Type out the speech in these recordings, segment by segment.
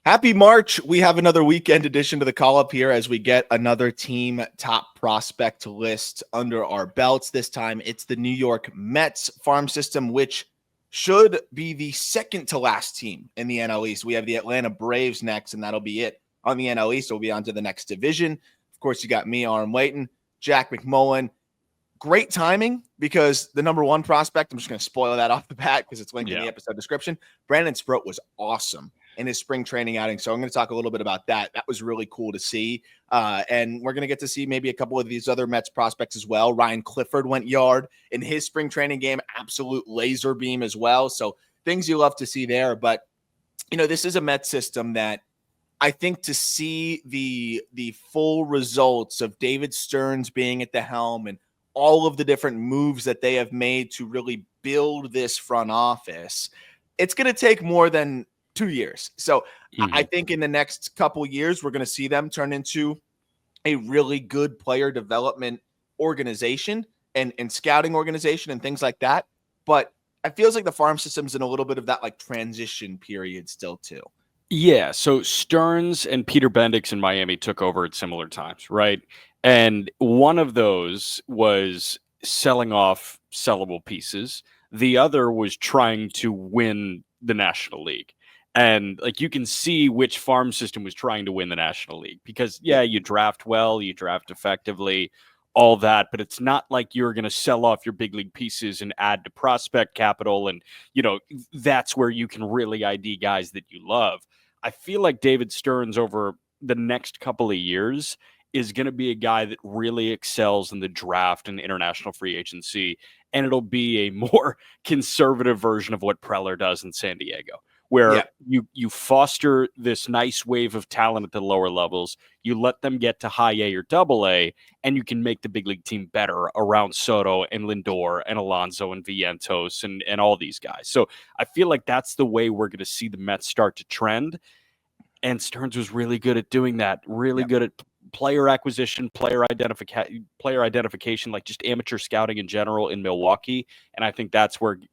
Happy March. We have another weekend edition to the call up here as we get another team top prospect list under our belts. This time it's the New York Mets farm system, which should be the second to last team in the NL East. We have the Atlanta Braves next, and that'll be it on the NL East. We'll be on to the next division. Of course, you got me, Aram Layton, Jack McMullen. Great timing because the number one prospect, I'm just going to spoil that off the bat because it's linked in the episode description. Brandon Sproat was awesome in his spring training outing. So I'm going to talk a little bit about that. That was really cool to see. And we're going to get to see maybe a couple of these other Mets prospects as well. Ryan Clifford went yard in his spring training game, absolute laser beam as well. So things you love to see there. But, this is a Mets system that I think to see the full results of David Stearns being at the helm and all of the different moves that they have made to really build this front office, it's going to take more than 2 years. So I think in the next couple of years, we're going to see them turn into a really good player development organization and scouting organization and things like that. But it feels like the farm system's in a little bit of that like transition period still too. Yeah. So Stearns and Peter Bendix in Miami took over at similar times, right? And one of those was selling off sellable pieces. The other was trying to win the National League. And you can see which farm system was trying to win the National League because, you draft well, you draft effectively, all that. But it's not like you're going to sell off your big league pieces and add to prospect capital. And, that's where you can really ID guys that you love. I feel like David Stearns over the next couple of years is going to be a guy that really excels in the draft and international free agency. And it'll be a more conservative version of what Preller does in San Diego, where you foster this nice wave of talent at the lower levels. You let them get to high A or double A, and you can make the big league team better around Soto and Lindor and Alonso and Vientos and all these guys. So I feel like that's the way we're going to see the Mets start to trend. And Stearns was really good at doing that, really good at player acquisition, player identification, like just amateur scouting in general in Milwaukee. And I think that's going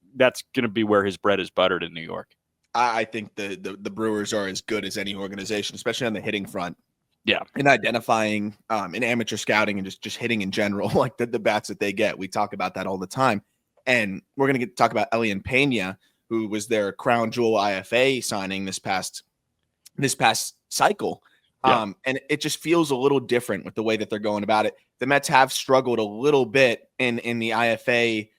to be where his bread is buttered in New York. I think the Brewers are as good as any organization, especially on the hitting front. Yeah. And identifying in amateur scouting and just hitting in general, like the bats that they get. We talk about that all the time. And we're going to talk about Elian Pena, who was their crown jewel IFA signing this past cycle. And it just feels a little different with the way that they're going about it. The Mets have struggled a little bit in the IFA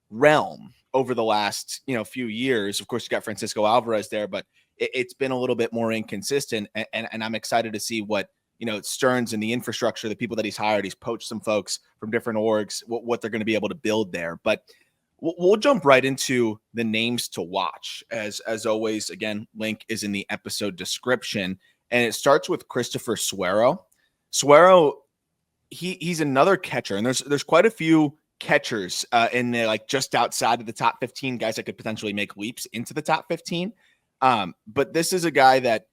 realm over the last few years. Of course, you got Francisco Alvarez there, but it's been a little bit more inconsistent. And I'm excited to see what Stearns and the infrastructure, the people that he's hired. He's poached some folks from different orgs, what they're going to be able to build there. But we'll jump right into the names to watch. As always, again, link is in the episode description. And it starts with Christopher Suero. Suero, he's another catcher, and there's quite a few catchers in there, just outside of the top 15 guys that could potentially make leaps into the top 15. But this is a guy that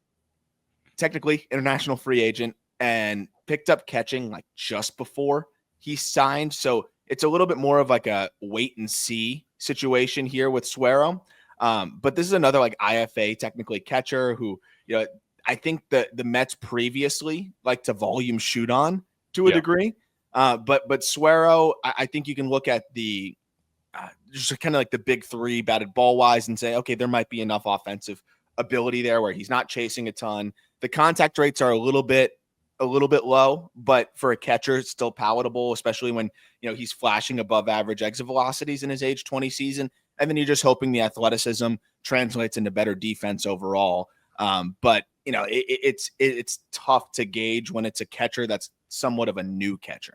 technically international free agent and picked up catching just before he signed. So it's a little bit more of a wait and see situation here with Suero. But this is another IFA technically catcher who, I think the Mets previously like to volume shoot on to a degree. But Suero, I think you can look at the just kind of the big three batted ball wise and say, okay, there might be enough offensive ability there where he's not chasing a ton. The contact rates are a little bit low, but for a catcher, it's still palatable, especially when he's flashing above average exit velocities in his age 20 season. And then you're just hoping the athleticism translates into better defense overall. But it's tough to gauge when it's a catcher that's somewhat of a new catcher.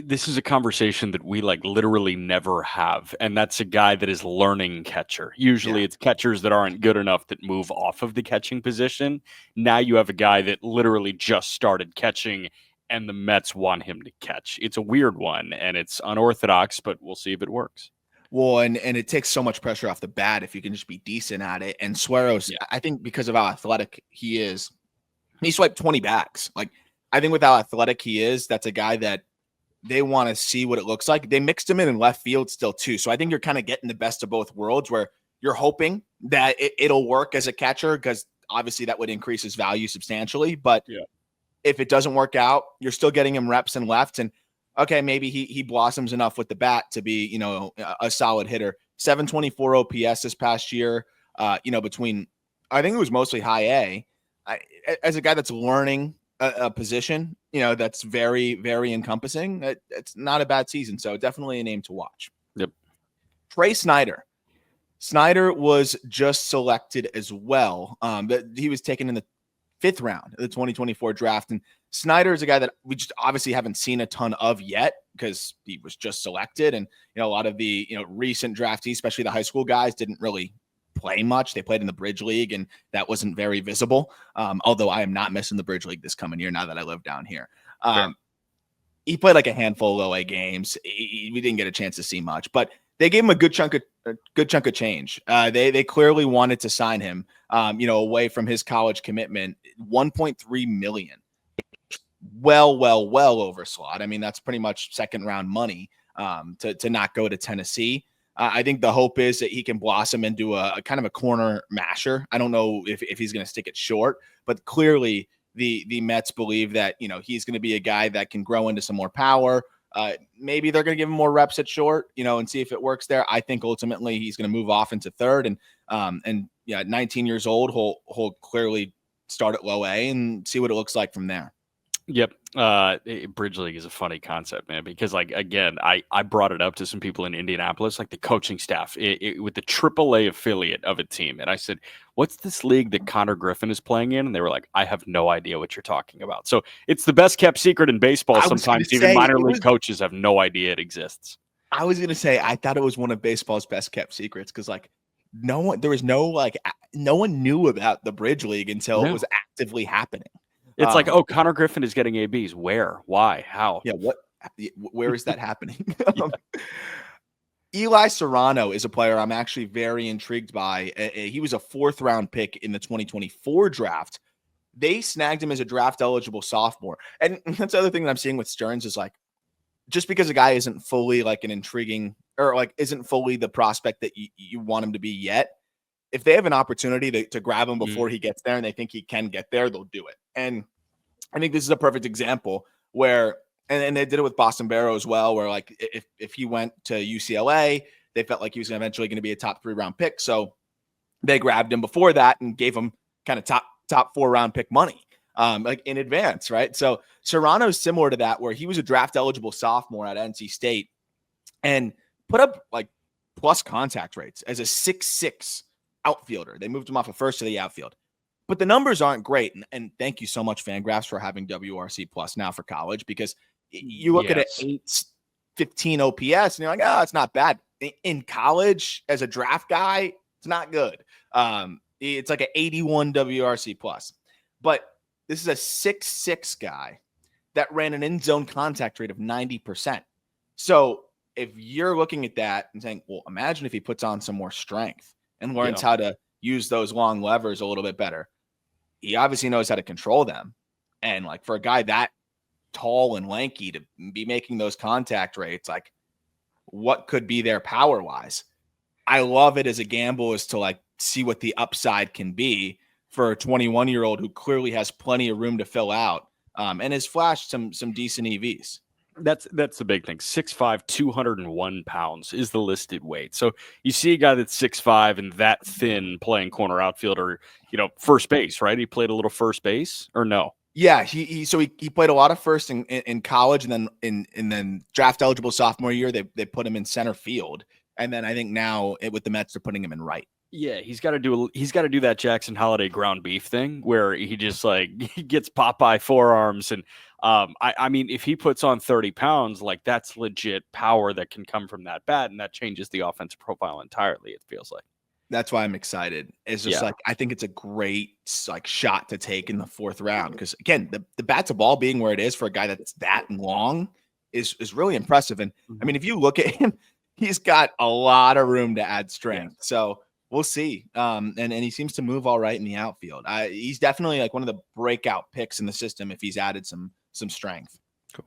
This is a conversation that we literally never have. And that's a guy that is learning catcher. Usually it's catchers that aren't good enough that move off of the catching position. Now you have a guy that literally just started catching and the Mets want him to catch. It's a weird one and it's unorthodox, but we'll see if it works. Well, and it takes so much pressure off the bat if you can just be decent at it. And Suero's, I think because of how athletic he is, he swiped 20 bags. I think with how athletic he is, that's a guy that they want to see what it looks like. They mixed him in left field still too. So I think you're kind of getting the best of both worlds where you're hoping that it'll work as a catcher because obviously that would increase his value substantially. But Yeah. if it doesn't work out, you're still getting him reps and left. And okay, maybe he blossoms enough with the bat to be, you know, a solid hitter. 724 OPS this past year, you know, between, I think it was mostly high A. As a guy that's learning a position, you know, that's very, very encompassing, it's not a bad season. So definitely a name to watch. Yep. Trey Snyder. Snyder was just selected as well. But he was taken in the 5th round of the 2024 draft. And Snyder is a guy that we just obviously haven't seen a ton of yet because he was just selected. And, you know, a lot of the, you know, recent draftees, especially the high school guys, didn't really play much. They played in the Bridge League and that wasn't very visible. Although I am not missing the Bridge League this coming year now that I live down here. Sure. He played like a handful of low A games. We didn't get a chance to see much, but they gave him a good chunk of change. They clearly wanted to sign him, you know, away from his college commitment, $1.3 million. Well over slot. I mean, that's pretty much second round money to not go to Tennessee. I think the hope is that he can blossom into a kind of a corner masher. I don't know if he's going to stick it short, but clearly the Mets believe that, you know, he's going to be a guy that can grow into some more power. Maybe they're going to give him more reps at short, you know, and see if it works there. I think ultimately he's going to move off into third and yeah, 19 years old, he'll clearly start at low A and see what it looks like from there. Yep. Bridge League is a funny concept, man, because like, again, I brought it up to some people in Indianapolis, like the coaching staff with the AAA affiliate of a team. And I said, what's this league that Connor Griffin is playing in? And they were like, I have no idea what you're talking about. So it's the best kept secret in baseball. Sometimes even minor league coaches have no idea it exists. I was going to say, I thought it was one of baseball's best kept secrets. Cause like no one knew about the Bridge League until it was actively happening. It's like, oh, Connor Griffin is getting ABs. Where? Why? How? Yeah. Where is that happening? Eli Serrano is a player I'm actually very intrigued by. He was a 4th round pick in the 2024 draft. They snagged him as a draft eligible sophomore. And that's the other thing that I'm seeing with Stearns is like, just because a guy isn't fully like an intriguing or like isn't fully the prospect that you want him to be yet, if they have an opportunity to grab him before he gets there and they think he can get there, they'll do it. And I think this is a perfect example where, and they did it with Boston Baro as well, where like if he went to UCLA, they felt like he was eventually going to be a top 3 round pick. So they grabbed him before that and gave him kind of top 4 round pick money, like in advance. Right. So Serrano's similar to that, where he was a draft eligible sophomore at NC State and put up like plus contact rates as a 6'6" outfielder. They moved him off of first to the outfield. But the numbers aren't great. And thank you so much, Fangraphs, for having WRC Plus now for college, because you look at it 815 OPS and you're like, oh, it's not bad. In college, as a draft guy, it's not good. It's like an 81 WRC Plus. But this is a 6'6" guy that ran an in-zone contact rate of 90%. So if you're looking at that and saying, well, imagine if he puts on some more strength and learns how to use those long levers a little bit better. He obviously knows how to control them. And like for a guy that tall and lanky to be making those contact rates, like what could be there power wise? I love it as a gamble as to like see what the upside can be for a 21-year-old who clearly has plenty of room to fill out and has flashed some decent EVs. That's the big thing. 6'5", 201 pounds is the listed weight. So you see a guy that's 6'5" and that thin playing corner outfield or, you know, first base, right? He played a little first base or no? Yeah, he played a lot of first in college, and then in draft eligible sophomore year they put him in center field, and then I think now with the Mets they're putting him in right. Yeah, he's got to do that Jackson Holiday ground beef thing where he just like he gets Popeye forearms and I mean if he puts on 30 pounds, like that's legit power that can come from that bat, and that changes the offensive profile entirely. It feels like. That's why I'm excited. It's just like I think it's a great like shot to take in the 4th round because again the bat to ball being where it is for a guy that's that long is really impressive. And I mean if you look at him, he's got a lot of room to add strength. Yeah. So we'll see. And he seems to move all right in the outfield. He's definitely like one of the breakout picks in the system if he's added some strength. Cool.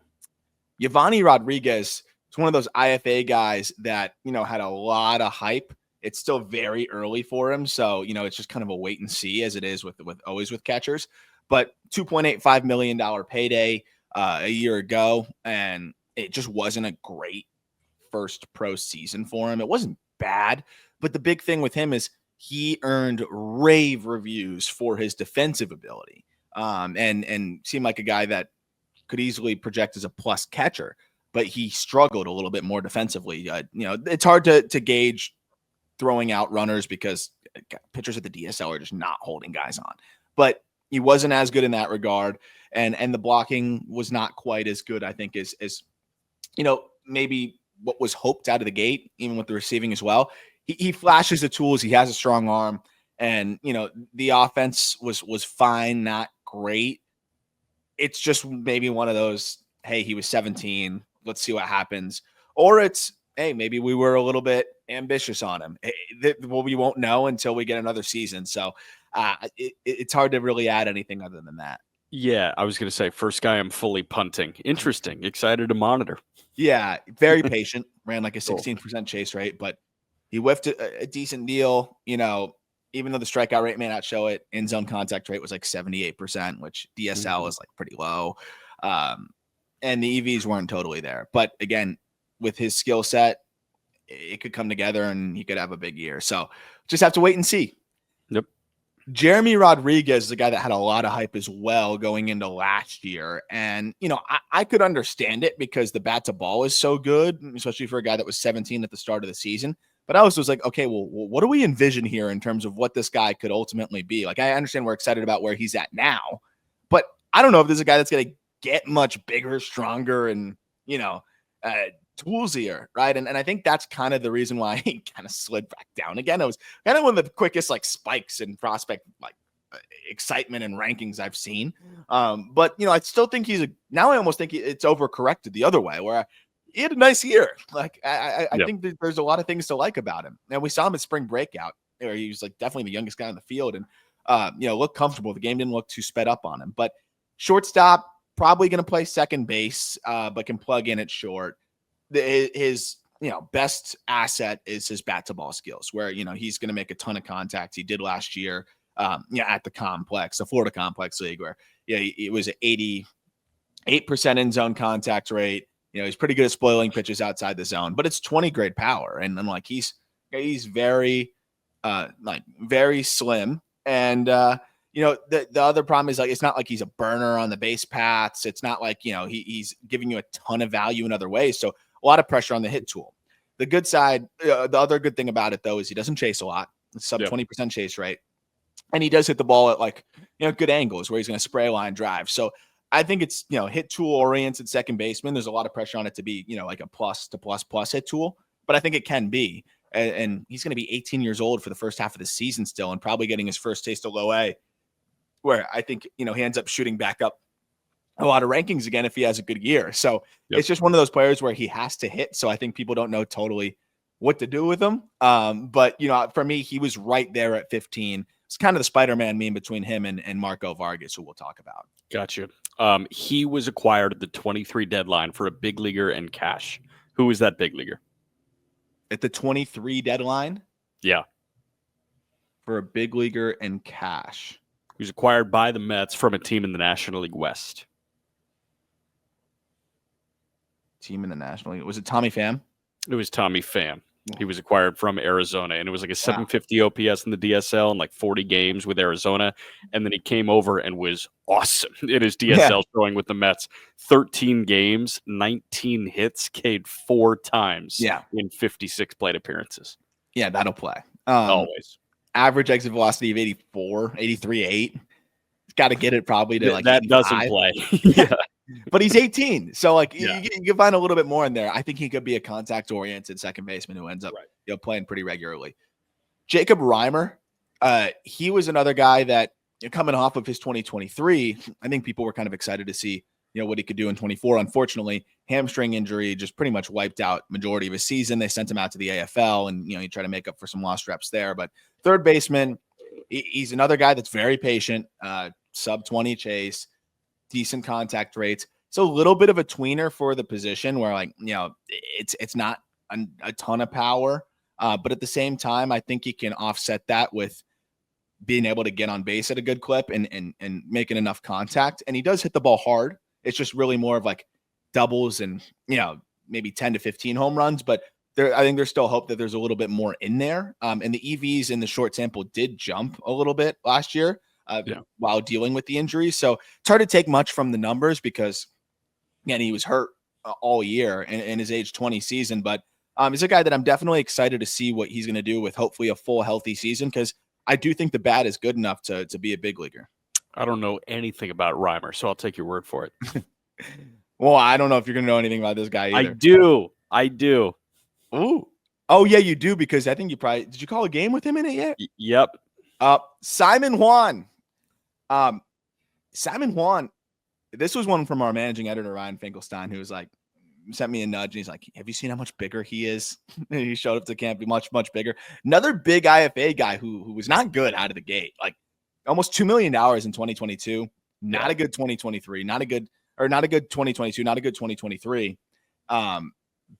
Yovani Rodriguez is one of those IFA guys that, you know, had a lot of hype it's still very early for him. So, it's just kind of a wait and see, as it is with always with catchers. But $2.85 million payday a year ago, and it just wasn't a great first pro season for him. It wasn't bad, but the big thing with him is he earned rave reviews for his defensive ability, and seemed like a guy that could easily project as a plus catcher, but he struggled a little bit more defensively. It's hard to gauge throwing out runners because pitchers at the DSL are just not holding guys on, but he wasn't as good in that regard. And the blocking was not quite as good, I think, as maybe what was hoped out of the gate, even with the receiving as well. He flashes the tools. He has a strong arm, and the offense was fine, not great. It's just maybe one of those, hey, he was 17. Let's see what happens. Or it's, hey, maybe we were a little bit ambitious on him. Well, we won't know until we get another season. So it's hard to really add anything other than that. Yeah, I was going to say, first guy I'm fully punting. Interesting. Excited to monitor. Yeah, very patient. Ran like a 16% chase rate, but he whiffed a decent deal. Even though the strikeout rate may not show it, in zone contact rate was like 78%, which DSL is like pretty low. And the EVs weren't totally there. But again, with his skill set, it could come together and he could have a big year. So just have to wait and see. Yep. Jeremy Rodriguez is a guy that had a lot of hype as well going into last year. And, I could understand it because the bat to ball is so good, especially for a guy that was 17 at the start of the season. But I also was like, okay, well, what do we envision here in terms of what this guy could ultimately be? Like, I understand we're excited about where he's at now, but I don't know if there's a guy that's going to get much bigger, stronger, and, toolsier, right? And I think that's kind of the reason why he kind of slid back down again. It was kind of one of the quickest spikes in prospect excitement and rankings I've seen. But I still think now I almost think it's overcorrected the other way, where he had a nice year. I think that there's a lot of things to like about him. And we saw him at spring breakout, where he was definitely the youngest guy on the field and looked comfortable. The game didn't look too sped up on him. But shortstop, probably going to play second base, but can plug in at short. His best asset is his bat to ball skills, where he's going to make a ton of contact. He did last year at the complex, the Florida Complex League, where it was an 88% in zone contact rate. He's pretty good at spoiling pitches outside the zone, but it's 20 grade power, and he's very very slim. And the other problem is it's not like he's a burner on the base paths. It's not like he's giving you a ton of value in other ways. So a lot of pressure on the hit tool. The good side, the other good thing about it though, is he doesn't chase a lot. It's sub 20% chase rate, and he does hit the ball at good angles where he's going to spray line drive. So I think it's hit tool oriented second baseman. There's a lot of pressure on it to be like a plus to plus hit tool, but I think it can be. And he's going to be 18 years old for the first half of the season still, and probably getting his first taste of low A, where I think he ends up shooting back up a lot of rankings again if he has a good year. So it's just one of those players where he has to hit. So I think people don't know totally what to do with him. But for me, he was right there at 15. It's kind of the Spider-Man meme between him and Marco Vargas, who we'll talk about. Gotcha. He was acquired at the 23 deadline for a big leaguer and cash. Who is that big leaguer? At the 23 deadline? Yeah. For a big leaguer and cash. He was acquired by the Mets from a team in the National League West. Team in the National League. Was it Tommy Pham? It was Tommy Pham. He was acquired from Arizona, and it was like a 750 OPS in the DSL and 40 games with Arizona. And then he came over and was awesome in his DSL throwing with the Mets. 13 games, 19 hits, K'd 4 times in 56 plate appearances. Yeah, that'll play. Always. Average exit velocity of 83.8. He's got to get it probably to that 85. Doesn't play. But he's 18. So you can find a little bit more in there. I think he could be a contact oriented second baseman who ends up playing pretty regularly. Jacob Reimer, he was another guy that coming off of his 2023, I think people were kind of excited to see what he could do in 24. Unfortunately, hamstring injury just pretty much wiped out majority of his season. They sent him out to the AFL, and he tried to make up for some lost reps there. But third baseman, he's another guy that's very patient, sub 20 chase, decent contact rates. So a little bit of a tweener for the position where it's not a ton of power, But at the same time, I think he can offset that with being able to get on base at a good clip and making enough contact. And he does hit the ball hard. It's just really more of like doubles and, maybe 10 to 15 home runs. But I think there's still hope that there's a little bit more in there. And the EVs in the short sample did jump a little bit last year while dealing with the injuries. So it's hard to take much from the numbers because, again, he was hurt all year in his age 20 season. But he's a guy that I'm definitely excited to see what he's going to do with hopefully a full healthy season, because I do think the bat is good enough to be a big leaguer. I don't know anything about Reimer, so I'll take your word for it. Well, I don't know if you're going to know anything about this guy either. I do. Ooh. Oh, yeah, you do, because I think did you call a game with him in it yet? Yep. Simon Juan. Simon Juan, this was one from our managing editor, Ryan Finkelstein, who was like, sent me a nudge, and he's like, have you seen how much bigger he is? He showed up to camp, be much, much bigger. Another big IFA guy who was not good out of the gate, like almost $2 million in 2022. Not a good 2023, not a good 2022, not a good 2023.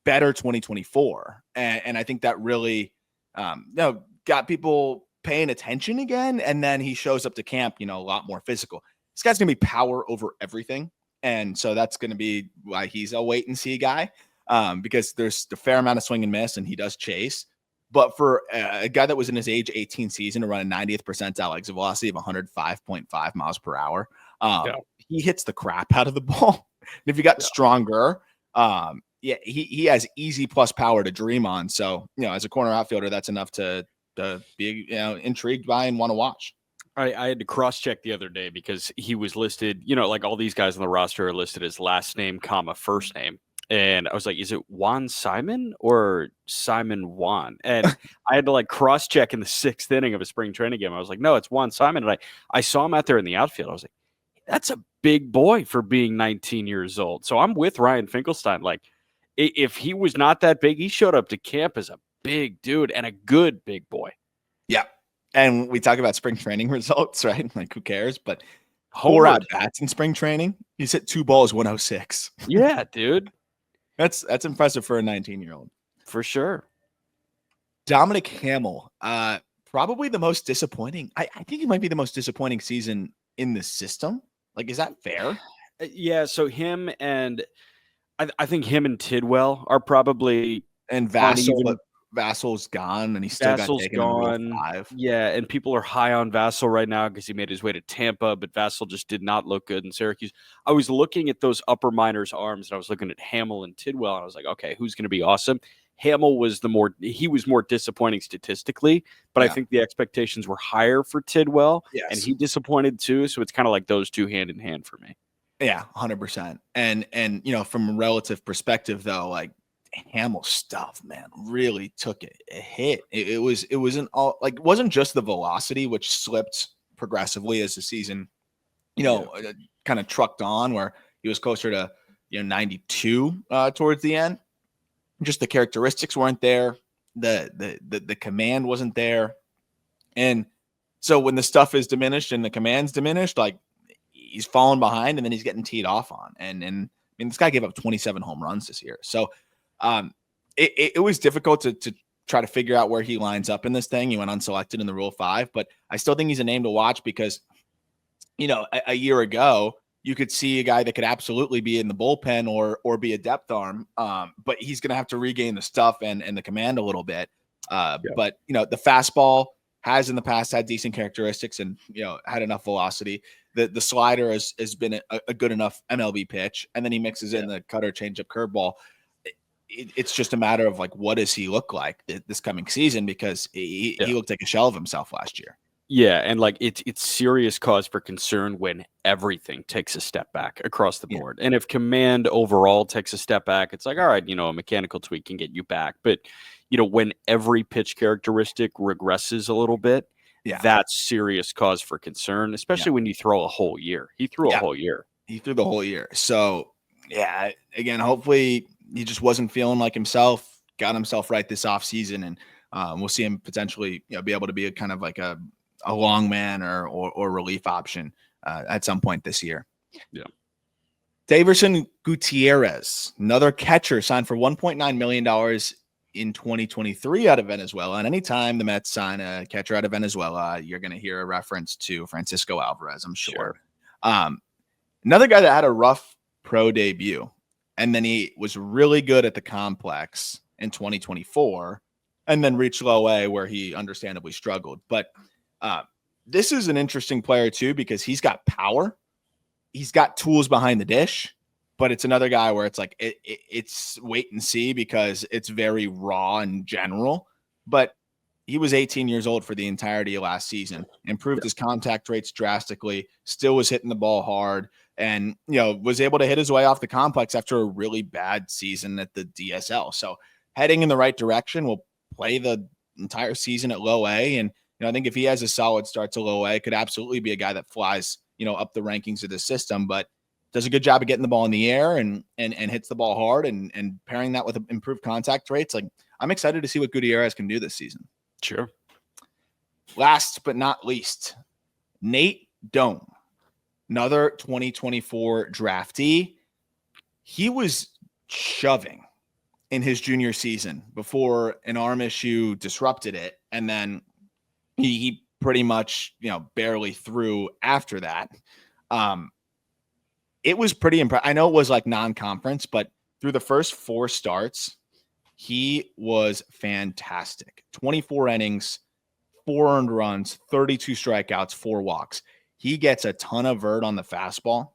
Better 2024. And I think that really got people paying attention again. And then he shows up to camp, a lot more physical. This guy's gonna be power over everything. And so that's going to be why he's a wait and see guy, because there's a fair amount of swing and miss, and he does chase. But for a guy that was in his age 18 season to run a 90th percentile exit velocity of 105.5 miles per hour, he hits the crap out of the ball. And if he got stronger, he has easy plus power to dream on. So, as a corner outfielder, that's enough to be intrigued by and want to watch. I had to cross-check the other day because he was listed, like all these guys on the roster are listed as last name, first name. And I was like, is it Juan Simon or Simon Juan? And I had to cross-check in the 6th inning of a spring training game. I was like, no, it's Juan Simon. And I saw him out there in the outfield. I was like, that's a big boy for being 19 years old. So I'm with Ryan Finkelstein. Like, if he was not that big, he showed up to camp as a big dude and a good big boy. Yeah. And we talk about spring training results, right? Like, who cares? But 4 at-bats in spring training, he's hit 2 balls, 106. Yeah, dude. That's impressive for a 19-year-old. For sure. Dominic Hamill, probably the most disappointing. I think it might be the most disappointing season in the system. Like, is that fair? Yeah, so him and I think him and Tidwell are probably Vassal's gone, and he's still got taken in Rule 5. Yeah, and people are high on Vassal right now because he made his way to Tampa, but Vassal just did not look good in Syracuse. I was looking at those upper minors arms, and I was looking at Hamill and Tidwell, and I was like, okay, who's going to be awesome? Hamill was more disappointing statistically, but I think the expectations were higher for Tidwell, and he disappointed too. So it's kind of like those two hand in hand for me. Yeah, 100%. And from a relative perspective, though, like, Hamill's stuff, man, really took a hit. It wasn't just the velocity, which slipped progressively as the season, kind of trucked on, where he was closer to 92 towards the end. Just the characteristics weren't there. The command wasn't there, and so when the stuff is diminished and the command's diminished, like, he's falling behind, and then he's getting teed off on. And I mean, this guy gave up 27 home runs this year, so. It was difficult to try to figure out where he lines up in this thing. He went unselected in the Rule 5, but I still think he's a name to watch because, a year ago, you could see a guy that could absolutely be in the bullpen or be a depth arm, but he's going to have to regain the stuff and the command a little bit. But, the fastball has in the past had decent characteristics and, had enough velocity. The slider has been a good enough MLB pitch, and then he mixes in the cutter, changeup, curveball. It's just a matter of what does he look like this coming season, because he looked like a shell of himself last year. Yeah, and it's serious cause for concern when everything takes a step back across the board. And if command overall takes a step back, it's like, all right, a mechanical tweak can get you back. But when every pitch characteristic regresses a little bit, that's serious cause for concern, especially when you throw a whole year. He threw a whole year. He threw the whole year. So again, hopefully he just wasn't feeling like himself, got himself right this offseason, and we'll see him potentially be able to be a kind of like a long man or relief option at some point this year. Yeah. Daverson Gutierrez, another catcher, signed for $1.9 million in 2023 out of Venezuela. And anytime the Mets sign a catcher out of Venezuela, you're going to hear a reference to Francisco Alvarez, I'm sure. Another guy that had a rough pro debut, and then he was really good at the complex in 2024, and then reached low A where he understandably struggled. But this is an interesting player too, because he's got power. He's got tools behind the dish. But it's another guy where it's like it's wait and see because it's very raw in general. But he was 18 years old for the entirety of last season, improved his contact rates drastically, still was hitting the ball hard, and was able to hit his way off the complex after a really bad season at the DSL. So heading in the right direction, will play the entire season at low A. And I think if he has a solid start to low A, could absolutely be a guy that flies up the rankings of the system. But does a good job of getting the ball in the air and hits the ball hard and pairing that with improved contact rates. Like, I'm excited to see what Gutierrez can do this season. Sure. Last but not least, Nate Dome, another 2024 draftee. He was shoving in his junior season before an arm issue disrupted it. And then he pretty much, barely threw after that. It was pretty impressive. I know it was like non-conference, but through the first 4 starts, he was fantastic. 24 innings, 4 earned runs, 32 strikeouts, 4 walks. He gets a ton of vert on the fastball,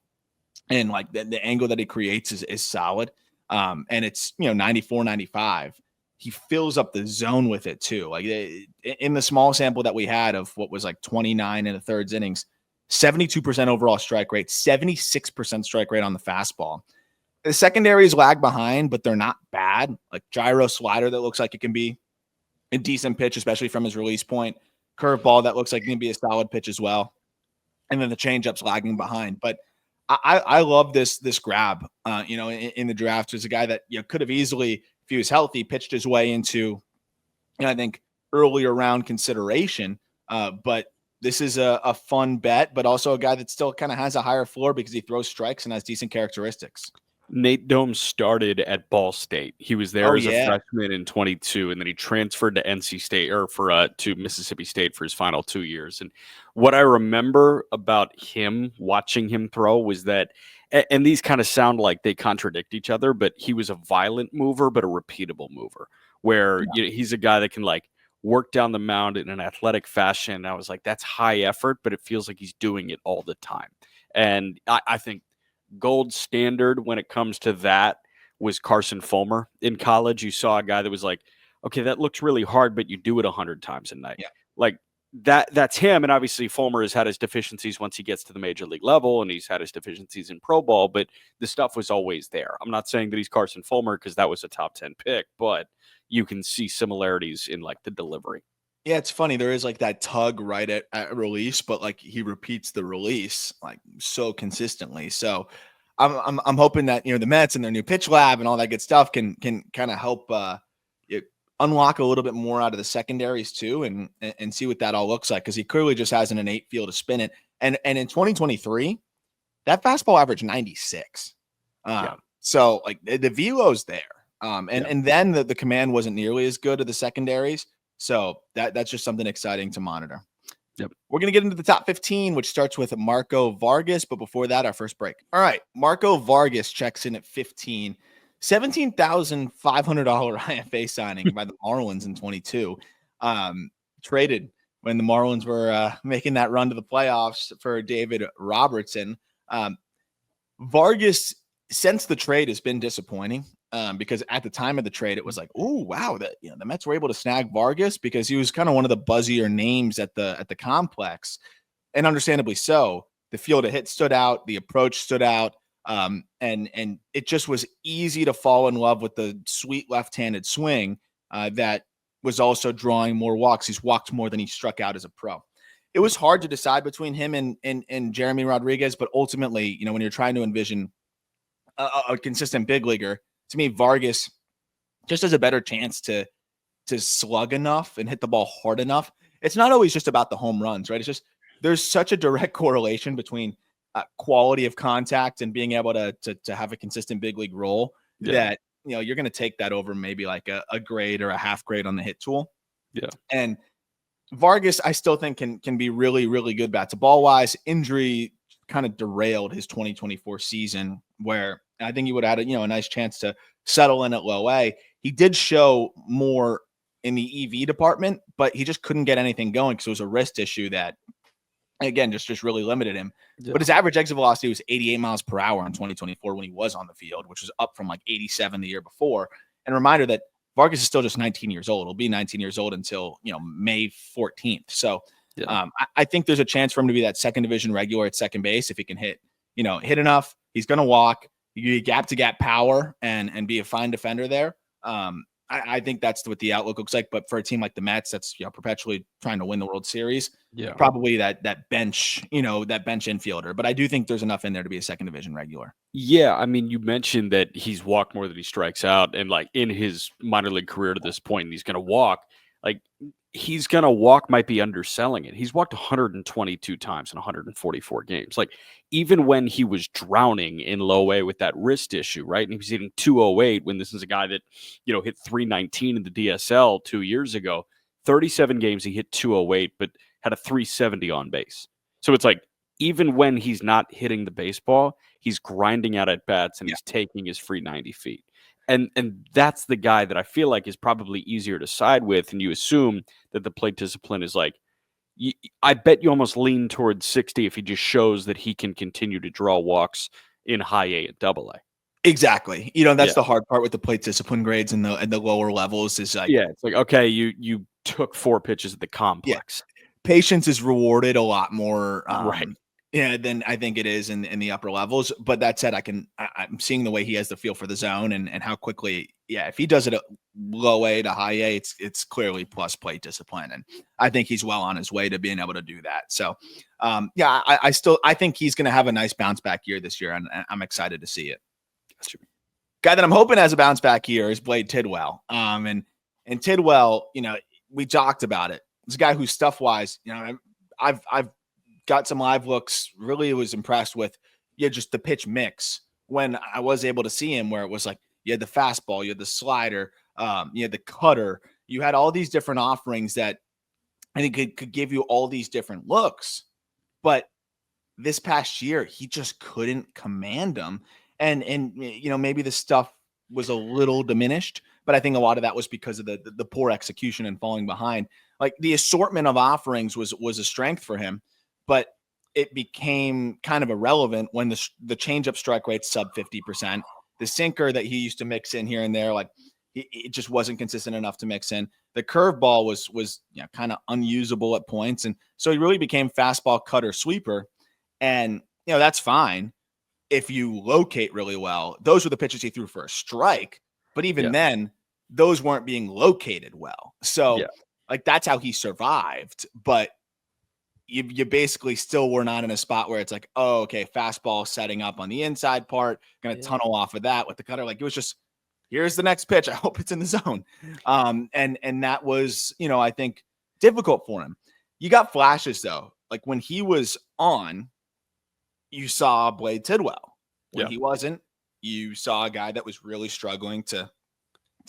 and like the angle that he creates is solid. And it's 94, 95. He fills up the zone with it too. Like in the small sample that we had of what was like 29 in the third innings, 72% overall strike rate, 76% strike rate on the fastball. The secondaries lag behind, but they're not bad. Like gyro slider that looks like it can be a decent pitch, especially from his release point. Curveball that looks like it can be a solid pitch as well. And then the changeup's lagging behind. But I love this grab. In the draft, was a guy that could have easily, if he was healthy, pitched his way into, I think, earlier round consideration. But this is a fun bet, but also a guy that still kind of has a higher floor because he throws strikes and has decent characteristics. Nate Dome started at Ball State. He was there as a freshman in 22, and then he transferred to NC State to Mississippi State for his final 2 years. And what I remember about him, watching him throw, was that, and these kind of sound like they contradict each other, but he was a violent mover, but a repeatable mover, where he's a guy that can like work down the mound in an athletic fashion. I was like, that's high effort, but it feels like he's doing it all the time. And I think gold standard when it comes to that was Carson Fulmer in college. You saw a guy that was like, okay, that looks really hard, but you do it 100 times a night. Yeah. Like that's him. And obviously Fulmer has had his deficiencies once he gets to the major league level, and he's had his deficiencies in pro ball, but the stuff was always there. I'm not saying that he's Carson Fulmer because that was a top 10 pick, but you can see similarities in like the delivery. Yeah, it's funny. There is like that tug right at release, but like he repeats the release like so consistently. So I'm hoping that the Mets and their new pitch lab and all that good stuff can kind of help unlock a little bit more out of the secondaries too, and see what that all looks like, because he clearly just has an innate feel to spin it. And in 2023, that fastball averaged 96. So like the velo's there. And then the command wasn't nearly as good of the secondaries. So that's just something exciting to monitor. Yep. We're going to get into the top 15, which starts with Marco Vargas. But before that, our first break. All right. Marco Vargas checks in at 15. $17,500 IFA signing by the Marlins in 22. Traded when the Marlins were making that run to the playoffs for David Robertson. Vargas, since the trade, has been disappointing. Because at the time of the trade, it was like, oh wow, that the Mets were able to snag Vargas because he was kind of one of the buzzier names at the complex, and understandably so. The field of hit stood out, the approach stood out, and it just was easy to fall in love with the sweet left-handed swing that was also drawing more walks. He's walked more than he struck out as a pro. It was hard to decide between him and Jeremy Rodriguez, but ultimately, when you're trying to envision a consistent big leaguer, to me, Vargas just has a better chance to slug enough and hit the ball hard enough. It's not always just about the home runs, right? It's just there's such a direct correlation between quality of contact and being able to have a consistent big league role that you're going to take that over maybe like a grade or a half grade on the hit tool. Yeah. And Vargas, I still think can be really, really good bat to ball wise. Injury kind of derailed his 2024 season, where I think he would have had a nice chance to settle in at low A. He did show more in the EV department, but he just couldn't get anything going because it was a wrist issue that, again, just really limited him. Yeah. But his average exit velocity was 88 miles per hour in 2024 when he was on the field, which was up from like 87 the year before. And a reminder that Vargas is still just 19 years old. He'll be 19 years old until, May 14th. So I think there's a chance for him to be that second division regular at second base. If he can hit enough, he's going to walk, gap to gap power and be a fine defender there. I think that's what the outlook looks like. But for a team like the Mets, that's perpetually trying to win the World Series, probably that bench, that bench infielder. But I do think there's enough in there to be a second division regular. Yeah, I mean, you mentioned that he's walked more than he strikes out, and like in his minor league career to this point, he's going to walk. Like he's going to walk might be underselling it. He's walked 122 times in 144 games. Like even when he was drowning in low A with that wrist issue, right? And he was hitting 208 when this is a guy that, hit 319 in the DSL 2 years ago. 37 games, he hit 208, but had a 370 on base. So it's like, even when he's not hitting the baseball, he's grinding out at bats and he's taking his free 90 feet. And that's the guy that I feel like is probably easier to side with. And you assume that the plate discipline is like, I bet you almost lean towards 60 if he just shows that he can continue to draw walks in high A and double A. Exactly. That's the hard part with the plate discipline grades and the lower levels is like, it's like, okay, you took 4 pitches at the complex. Yeah. Patience is rewarded a lot more. Right. Than I think it is in the upper levels. But that said, I'm seeing the way he has the feel for the zone and how quickly, if he does it at low A to high A, it's clearly plus plate discipline. And I think he's well on his way to being able to do that. So, I think he's going to have a nice bounce back year this year. And I'm excited to see it. Guy that I'm hoping has a bounce back year is Blade Tidwell. And Tidwell, we talked about it. It's a guy who's stuff wise, I've got some live looks, really was impressed with just the pitch mix when I was able to see him, where it was like you had the fastball, you had the slider, you had the cutter, you had all these different offerings that I think could give you all these different looks. But this past year, he just couldn't command them. And maybe the stuff was a little diminished, but I think a lot of that was because of the poor execution and falling behind. Like the assortment of offerings was a strength for him, but it became kind of irrelevant when the changeup strike rate's sub 50%. The sinker that he used to mix in here and there, like it just wasn't consistent enough to mix in. The curveball was kind of unusable at points, and so he really became fastball, cutter, sweeper, and that's fine if you locate really well. Those were the pitches he threw for a strike, but even then, those weren't being located well. So like that's how he survived, but you basically still were not in a spot where it's like, oh, okay, fastball setting up on the inside part, going to tunnel off of that with the cutter. Like it was just, here's the next pitch. I hope it's in the zone. And that was, I think difficult for him. You got flashes though. Like when he was on, you saw Blade Tidwell. When he wasn't, you saw a guy that was really struggling to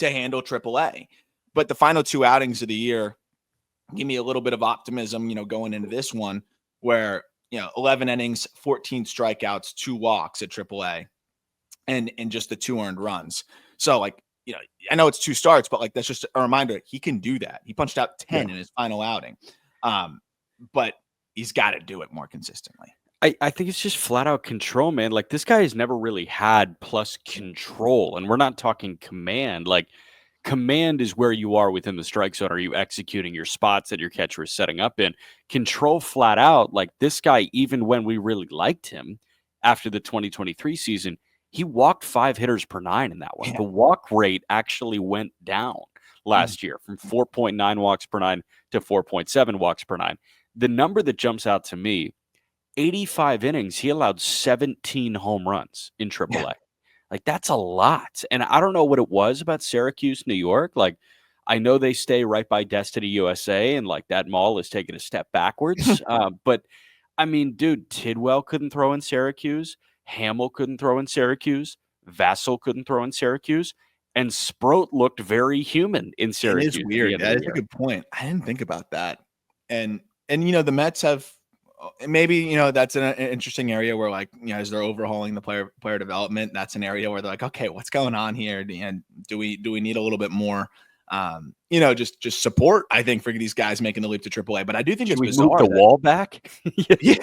handle AAA. But the final 2 outings of the year give me a little bit of optimism, going into this one where, 11 innings, 14 strikeouts, 2 walks at AAA and just the 2 earned runs. So like, I know it's 2 starts, but like, that's just a reminder. He can do that. He punched out 10 in his final outing. But he's got to do it more consistently. I think it's just flat out control, man. Like this guy has never really had plus control, and we're not talking command. Like command is where you are within the strike zone. Are you executing your spots that your catcher is setting up in? Control flat out. Like this guy, even when we really liked him after the 2023 season, he walked 5 hitters per 9 in that one. The walk rate actually went down last year from 4.9 walks per 9 to 4.7 walks per 9. The number that jumps out to me, 85 innings, he allowed 17 home runs in AAA. Like, that's a lot. And I don't know what it was about Syracuse, New York. Like, I know they stay right by Destiny USA, and, like, that mall is taking a step backwards. But, I mean, dude, Tidwell couldn't throw in Syracuse. Hamill couldn't throw in Syracuse. Vassell couldn't throw in Syracuse. And Sproat looked very human in It Syracuse. is At the weird. end of That the is a year. good point. I didn't think about that. And the Mets have maybe that's an interesting area where as they're overhauling the player development, that's an area where they're like, okay, what's going on here? And do we need a little bit more just support, I think, for these guys making the leap to AAA. But I do think Should it's we bizarre move the wall back? yeah,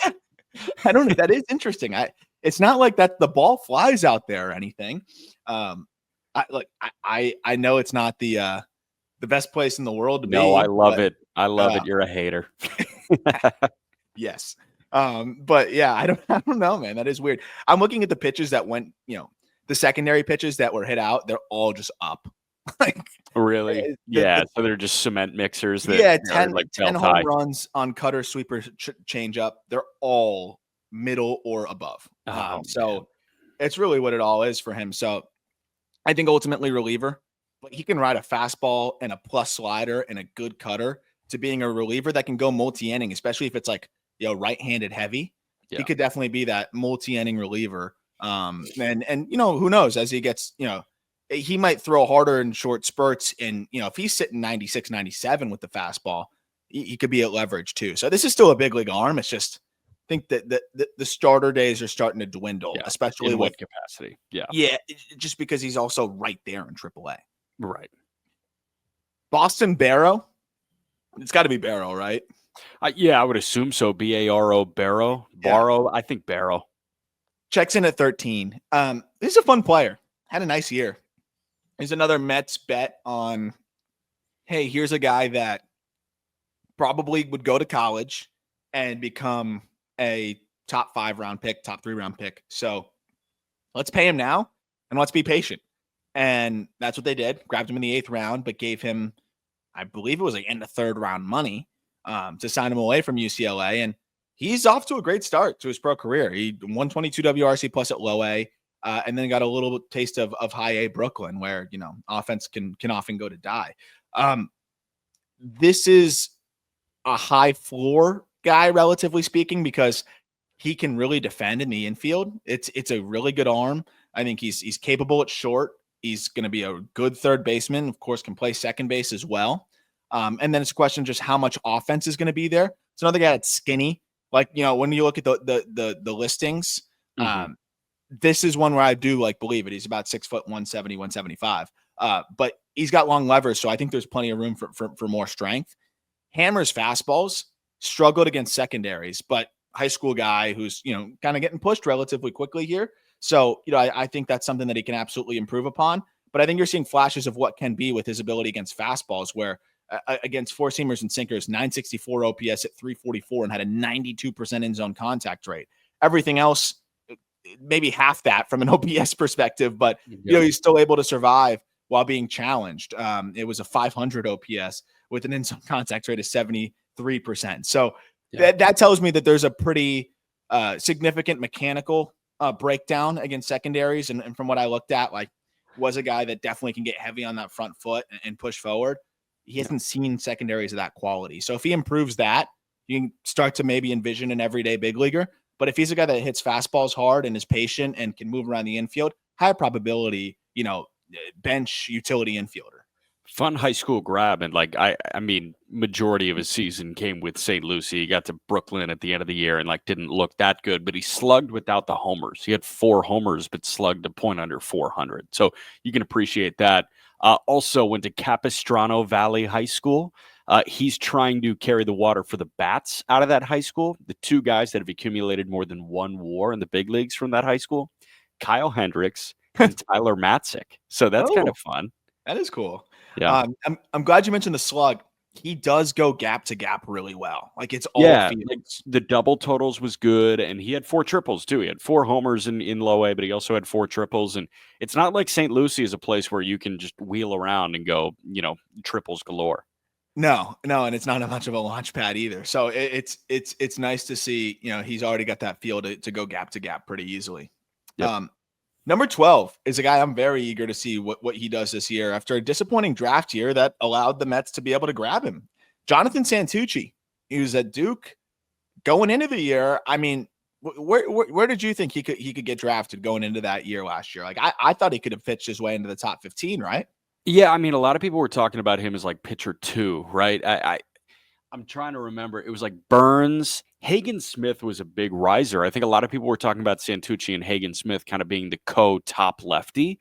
I don't know. That is interesting. It's not like that the ball flies out there or anything. I know it's not the best place in the world to No, be. I love but, it. I love it. You're a hater. yes. But yeah, I don't know, man. That is weird. I'm looking at the pitches that went, the secondary pitches that were hit out. They're all just up. Really? Yeah. So they're just cement mixers that yeah, are 10 like 10 belt home high. runs on cutter, sweeper, change up. They're all middle or above. Oh, So it's really what it all is for him. So I think ultimately reliever, but he can ride a fastball and a plus slider and a good cutter to being a reliever that can go multi-inning, especially if it's right-handed heavy. Yeah. He could definitely be that multi-inning reliever. And who knows, as he gets, he might throw harder in short spurts. And, if he's sitting 96, 97 with the fastball, he could be at leverage too. So this is still a big league arm. It's just, I think that the starter days are starting to dwindle, especially in with what capacity. Yeah. Yeah. Just because he's also right there in AAA. Right. Boston Baro. It's got to be Baro, right? Yeah, I would assume so. Baro, Baro. Baro. I think Baro. Checks in at 13. This is a fun player. Had a nice year. Here's another Mets bet on, hey, here's a guy that probably would go to college and become a top 5 round pick, top 3 round pick. So let's pay him now and let's be patient. And that's what they did. Grabbed him in the 8th round, but gave him, I believe it was end of 3rd round money to sign him away from UCLA. And he's off to a great start to his pro career. He won 22 WRC plus at low A, and then got a little taste of high A Brooklyn, where offense can often go to die. This is a high floor guy, relatively speaking, because he can really defend in the infield. It's a really good arm. I think he's capable at short. He's going to be a good third baseman. Of course, can play second base as well. And then it's a question just how much offense is going to be there. It's another guy that's skinny. When you look at the listings, this is one where I do believe it. He's about 6 foot 170, 175. But he's got long levers, so I think there's plenty of room for more strength. Hammers fastballs, struggled against secondaries, but high school guy who's kind of getting pushed relatively quickly here. So I think that's something that he can absolutely improve upon. But I think you're seeing flashes of what can be with his ability against fastballs, where against four seamers and sinkers, 964 OPS at 344 and had a 92% in zone contact rate. Everything else, maybe half that from an OPS perspective, but he's still able to survive while being challenged. It was a 500 OPS with an in zone contact rate of 73%. So that tells me that there's a pretty significant mechanical breakdown against secondaries. And from what I looked at, was a guy that definitely can get heavy on that front foot and push forward. He hasn't seen secondaries of that quality. So if he improves that, you can start to maybe envision an everyday big leaguer. But if he's a guy that hits fastballs hard and is patient and can move around the infield, high probability, bench utility infielder. Fun high school grab. And I mean, majority of his season came with St. Lucie. He got to Brooklyn at the end of the year and didn't look that good, but he slugged without the homers. He had 4 homers, but slugged a point under 400. So you can appreciate that. Also went to Capistrano Valley High School. He's trying to carry the water for the bats out of that high school. The 2 guys that have accumulated more than 1 WAR in the big leagues from that high school, Kyle Hendricks and Tyler Matzik. So that's kind of fun. That is cool. Yeah. I'm glad you mentioned the slug. He does go gap to gap really well. It's all fields. The double totals was good, and he had 4 triples too. He had 4 homers in low A, but he also had 4 triples. And it's not like St. Lucie is a place where you can just wheel around and go, triples galore. No, and it's not much of a launch pad either. So it's nice to see, he's already got that feel to go gap to gap pretty easily. Yep. Number 12 is a guy I'm very eager to see what he does this year after a disappointing draft year that allowed the Mets to be able to grab him. Jonathan Santucci, he was at Duke going into the year. I mean, Where did you think he could get drafted going into that year last year? Like I thought he could have pitched his way into the top 15, right? Yeah, I mean, a lot of people were talking about him as like pitcher 2, right? I'm trying to remember. It was like Burns. Hagen Smith was a big riser. I think a lot of people were talking about Santucci and Hagen Smith kind of being the co-top lefty.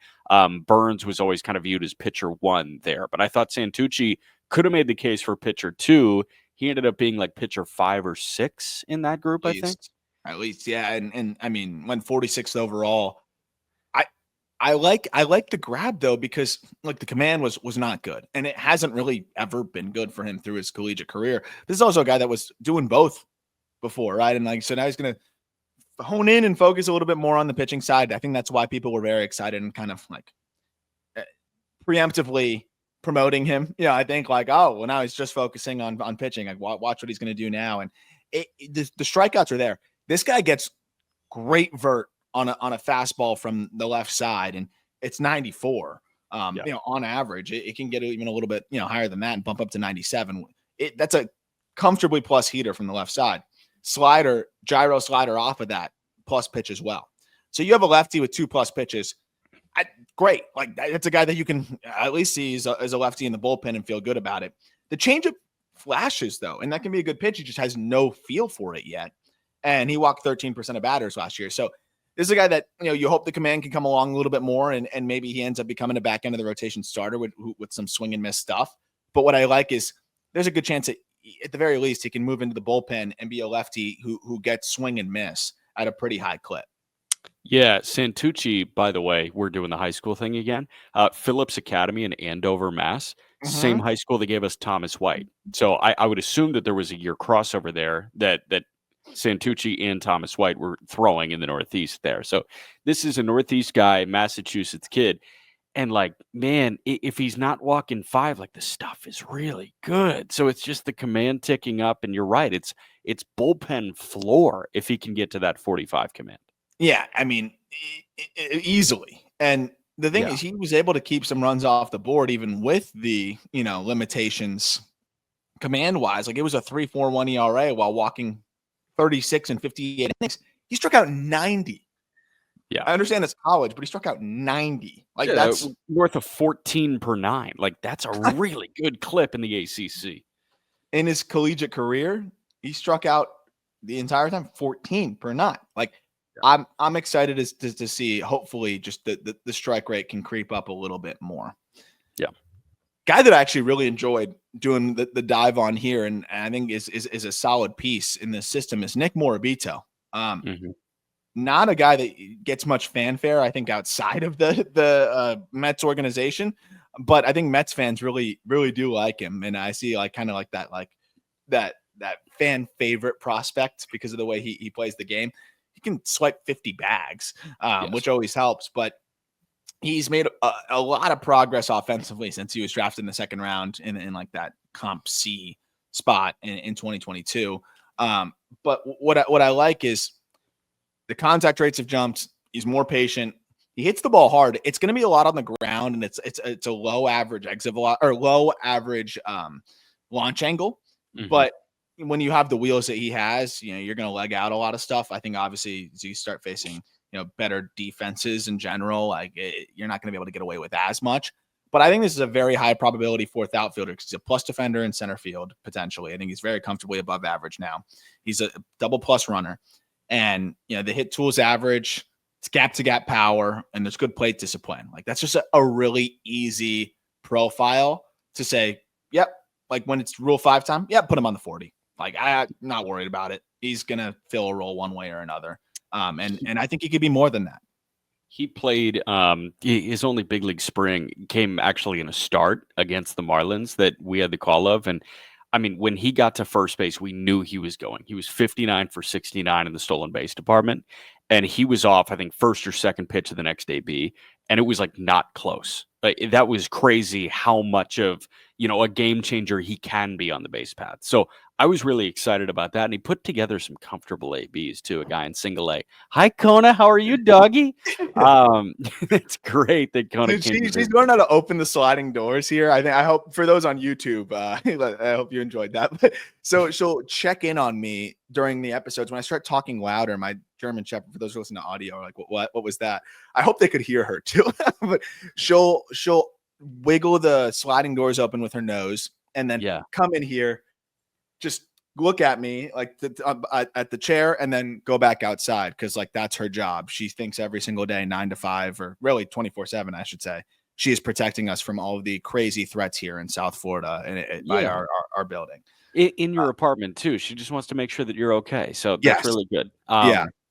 Burns was always kind of viewed as pitcher 1 there, but I thought Santucci could have made the case for pitcher 2. He ended up being like pitcher 5 or 6 in that group, I think. At least, yeah. And I mean, went 46th overall. I like the grab though, because like the command was not good, and it hasn't really ever been good for him through his collegiate career. This is also a guy that was doing both before, right? And like, so now he's going to hone in and focus a little bit more on the pitching side. I think that's why people were very excited and kind of like preemptively promoting him. Yeah, I think like, oh, well, now he's just focusing on pitching. Like, watch what he's going to do now. And the strikeouts are there. This guy gets great vert on a fastball from the left side, and it's 94. On average, it can get even a little bit, higher than that and bump up to 97. That's a comfortably plus heater from the left side. Gyro slider off of that, plus pitch as well. So you have a lefty with 2+ pitches. Great. Like that's a guy that you can at least see as a lefty in the bullpen and feel good about it. The changeup flashes though, and that can be a good pitch. He just has no feel for it yet. And he walked 13% of batters last year. So this is a guy that, you hope the command can come along a little bit more, and maybe he ends up becoming a back end of the rotation starter with some swing and miss stuff. But what I like is there's a good chance that at the very least he can move into the bullpen and be a lefty who gets swing and miss at a pretty high clip. Yeah, Santucci, by the way, we're doing the high school thing again. Phillips Academy in Andover, Mass. Same high school that gave us Thomas White. So I would assume that there was a year crossover there that Santucci and Thomas White were throwing in the Northeast there. So this is a Northeast guy, Massachusetts kid. And like, man, if he's not walking 5, like the stuff is really good. So it's just the command ticking up. And you're right. It's bullpen floor if he can get to that 45 command. Yeah, I mean, easily. And the thing is, he was able to keep some runs off the board, even with the, limitations command wise. Like it was a 3.41 ERA while walking 36 and 58 innings. He struck out 90. Yeah. I understand it's college, but he struck out 90. Like that's worth of 14 per 9. Like that's a really good clip in the ACC. In his collegiate career, he struck out the entire time 14 per 9. Like I'm excited to see, hopefully just the strike rate can creep up a little bit more. Yeah. Guy that I actually really enjoyed doing the dive on here, and I think is a solid piece in this system, is Nick Morabito. Not a guy that gets much fanfare, I think, outside of the Mets organization, but I think Mets fans really, really do like him, and I see that fan favorite prospect because of the way he plays the game. He can swipe 50 bags, which always helps, but he's made a lot of progress offensively since he was drafted in the second round in like that comp C spot in 2022. But what I like is the contact rates have jumped. He's more patient. He hits the ball hard. It's going to be a lot on the ground, and it's a low average exit velocity or low average launch angle. But when you have the wheels that he has, you're going to leg out a lot of stuff. I think obviously as you start facing better defenses in general, you're not going to be able to get away with as much. But I think this is a very high probability fourth outfielder because he's a plus defender in center field, potentially. I think he's very comfortably above average now. He's a double plus runner. And, the hit tools average, it's gap to gap power, and there's good plate discipline. Like that's just a really easy profile to say, yep, like when it's rule 5 time, put him on the 40. Like I'm not worried about it. He's going to fill a role one way or another. And I think he could be more than that. He played his only big league spring came actually in a start against the Marlins that we had the call of. And I mean, when he got to first base, we knew he was going. He was 59 for 69 in the stolen base department. And he was off, I think, first or second pitch of the next AB. and it was like not close. Like, that was crazy how much of, a game changer he can be on the base path. So I was really excited about that. And he put together some comfortable ABs too, a guy in single A. Hi, Kona. How are you, doggy? It's great that Kona Dude, came to she's learned how to open the sliding doors here. I hope for those on YouTube, I hope you enjoyed that. So she'll check in on me during the episodes when I start talking louder. My German Shepherd, for those who listen to audio, are like, what was that? I hope they could hear her too. But she'll wiggle the sliding doors open with her nose and then come in here, just look at me like at the chair and then go back outside, because like that's her job. She thinks every single day, 9 to 5, or really 24/7, I should say, she is protecting us from all of the crazy threats here in South Florida and by our building. In your apartment too. She just wants to make sure that you're okay. So that's really good.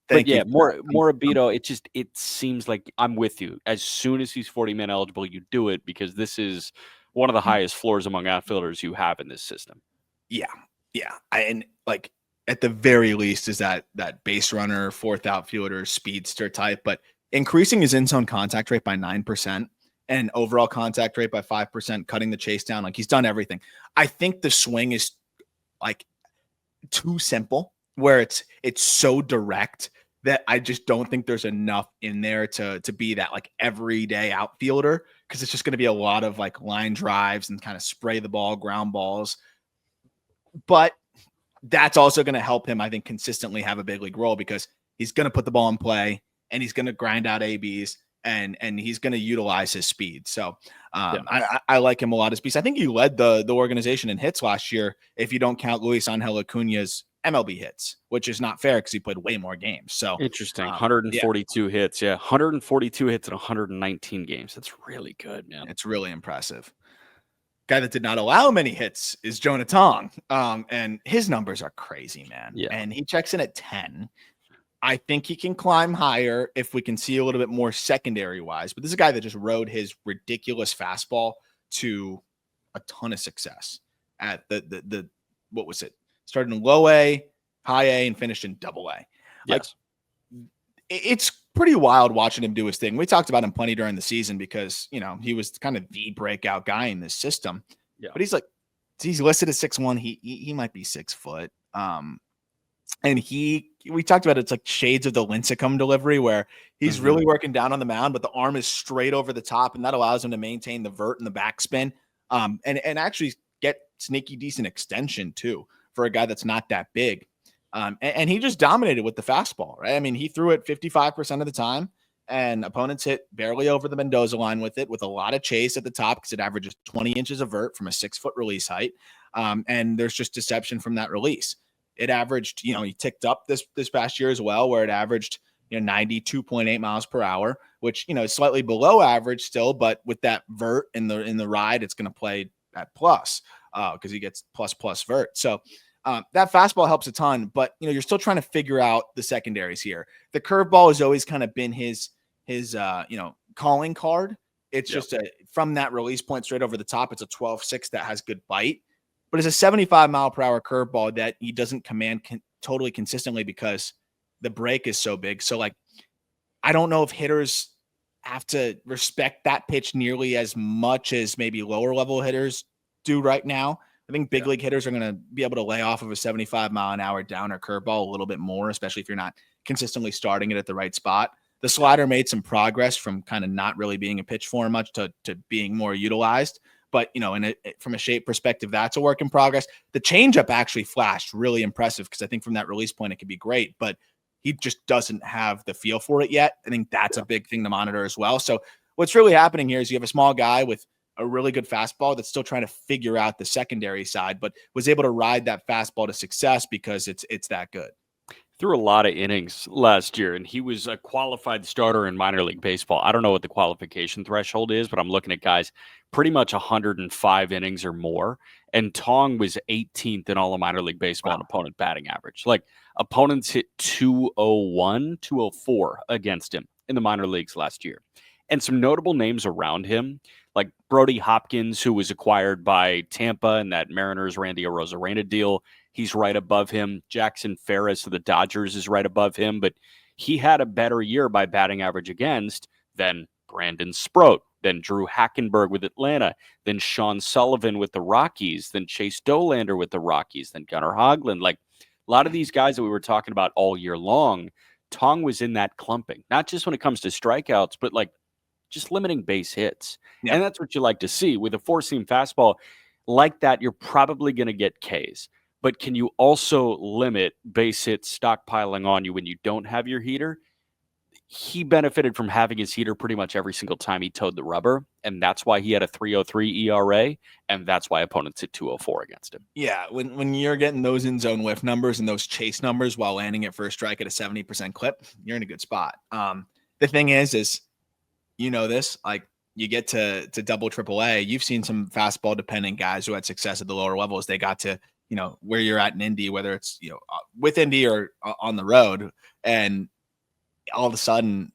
Thank you. Morabito, it seems like I'm with you. As soon as he's 40-man eligible, you do it, because this is one of the highest floors among outfielders you have in this system. Yeah. And like at the very least is that base runner, fourth outfielder, speedster type, but increasing his in-zone contact rate by 9% and overall contact rate by 5%, cutting the chase down. Like, he's done everything. I think the swing is like too simple, where it's so direct that I just don't think there's enough in there to be that like everyday outfielder, because it's just going to be a lot of like line drives and kind of spray the ball, ground balls. But that's also going to help him, I think, consistently have a big league role, because he's going to put the ball in play and he's going to grind out ABs and he's going to utilize his speed. So I like him a lot as speed. I think he led the organization in hits last year, if you don't count Luisangel Acuna's MLB hits, which is not fair because he played way more games. So interesting. 142 hits. Yeah. 142 hits in 119 games. That's really good, man. It's really impressive. Guy that did not allow many hits is Jonah Tong. And his numbers are crazy, man. Yeah. And he checks in at 10. I think he can climb higher if we can see a little bit more secondary wise. But this is a guy that just rode his ridiculous fastball to a ton of success at the what was it? Started in low A, high A, and finished in double A. Yes. Like, it's pretty wild watching him do his thing. We talked about him plenty during the season because, he was kind of the breakout guy in this system. Yeah. But he's listed at 6'1". He might be 6 foot. And we talked about it's like shades of the Lincecum delivery, where he's really working down on the mound, but the arm is straight over the top, and that allows him to maintain the vert and the backspin, and actually get sneaky decent extension too for a guy that's not that big. And he just dominated with the fastball, right? I mean, he threw it 55% of the time, and opponents hit barely over the Mendoza line with it, with a lot of chase at the top, because it averages 20 inches of vert from a 6-foot release height. And there's just deception from that release. It averaged, he ticked up this past year as well, where it averaged, 92.8 miles per hour, which, is slightly below average still, but with that vert in the ride, it's going to play at plus, because he gets plus vert. So that fastball helps a ton, but you're still trying to figure out the secondaries here. The curveball has always kind of been his calling card. It's just from that release point straight over the top. It's a 12-6 that has good bite, but it's a 75 mile per hour curveball that he doesn't command totally consistently because the break is so big. So like, I don't know if hitters have to respect that pitch nearly as much as maybe lower level hitters do right now. I think big league hitters are going to be able to lay off of a 75 mile an hour downer curveball a little bit more, especially if you're not consistently starting it at the right spot. The slider made some progress from kind of not really being a pitch form much to being more utilized. But, from a shape perspective, that's a work in progress. The changeup actually flashed really impressive, because I think from that release point, it could be great, but he just doesn't have the feel for it yet. I think that's a big thing to monitor as well. So what's really happening here is you have a small guy with a really good fastball that's still trying to figure out the secondary side, but was able to ride that fastball to success because it's that good. Threw a lot of innings last year, and he was a qualified starter in minor league baseball. I don't know what the qualification threshold is, but I'm looking at guys pretty much 105 innings or more. And Tong was 18th in all of minor league baseball in opponent batting average. Like, opponents hit 201, 204 against him in the minor leagues last year. And some notable names around him, like Brody Hopkins, who was acquired by Tampa in that Mariners Randy Arozarena deal. He's right above him. Jackson Ferris of the Dodgers is right above him, but he had a better year by batting average against than Brandon Sproat, then Drew Hackenberg with Atlanta, then Sean Sullivan with the Rockies, then Chase Dolander with the Rockies, then Gunnar Hoglund. Like a lot of these guys that we were talking about all year long, Tong was in that clumping, not just when it comes to strikeouts, but like just limiting base hits. Yeah. And that's what you like to see. With a four-seam fastball like that, you're probably going to get Ks. But can you also limit base hits stockpiling on you when you don't have your heater? He benefited from having his heater pretty much every single time he towed the rubber, and that's why he had a 3.03 ERA, and that's why opponents hit 2.04 against him. Yeah, when you're getting those in-zone whiff numbers and those chase numbers while landing at first strike at a 70% clip, you're in a good spot. The thing is you know this, like you get to double AAA, you've seen some fastball dependent guys who had success at the lower levels. They got to, where you're at in Indy, whether it's, with Indy or on the road, and all of a sudden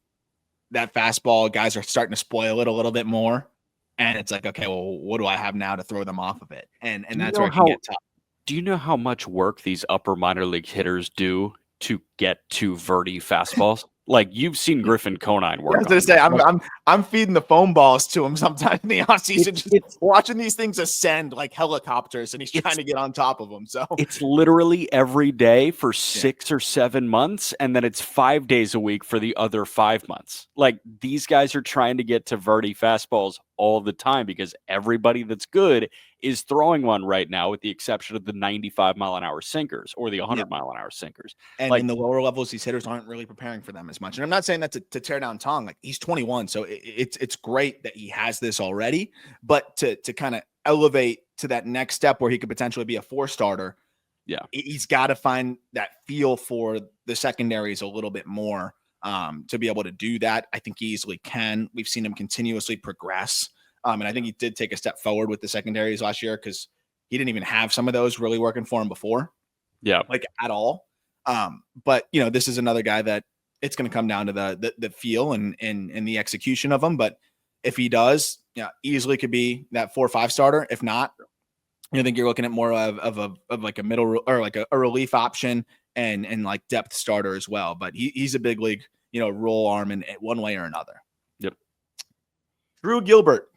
that fastball guys are starting to spoil it a little bit more. And it's like, okay, well, what do I have now to throw them off of it? And that's where it can get tough. Do you know how much work these upper minor league hitters do to get to verti fastballs? Like you've seen Griffin Conine work. I was going to say, I'm feeding the foam balls to him sometimes in the offseason, just watching these things ascend like helicopters, and he's trying to get on top of them. So it's literally every day for 6 or 7 months, and then it's 5 days a week for the other 5 months. Like these guys are trying to get to verti fastballs all the time because everybody that's good is throwing one right now, with the exception of the 95-mile-an-hour sinkers or the 100-mile-an-hour sinkers. And in the lower levels, these hitters aren't really preparing for them as much. And I'm not saying that to tear down Tong. Like he's 21, so it's great that he has this already. But to kind of elevate to that next step where he could potentially be a 4-starter, he's got to find that feel for the secondaries a little bit more to be able to do that. I think he easily can. We've seen him continuously progress. And I think he did take a step forward with the secondaries last year because he didn't even have some of those really working for him before. Yeah. Like at all. But this is another guy that it's going to come down to the feel and the execution of him. But if he does, easily could be that 4 or 5 starter. If not, I think you're looking at more of like a middle or like a relief option and like depth starter as well. But he's a big league, roll arm in one way or another. Yep. Drew Gilbert.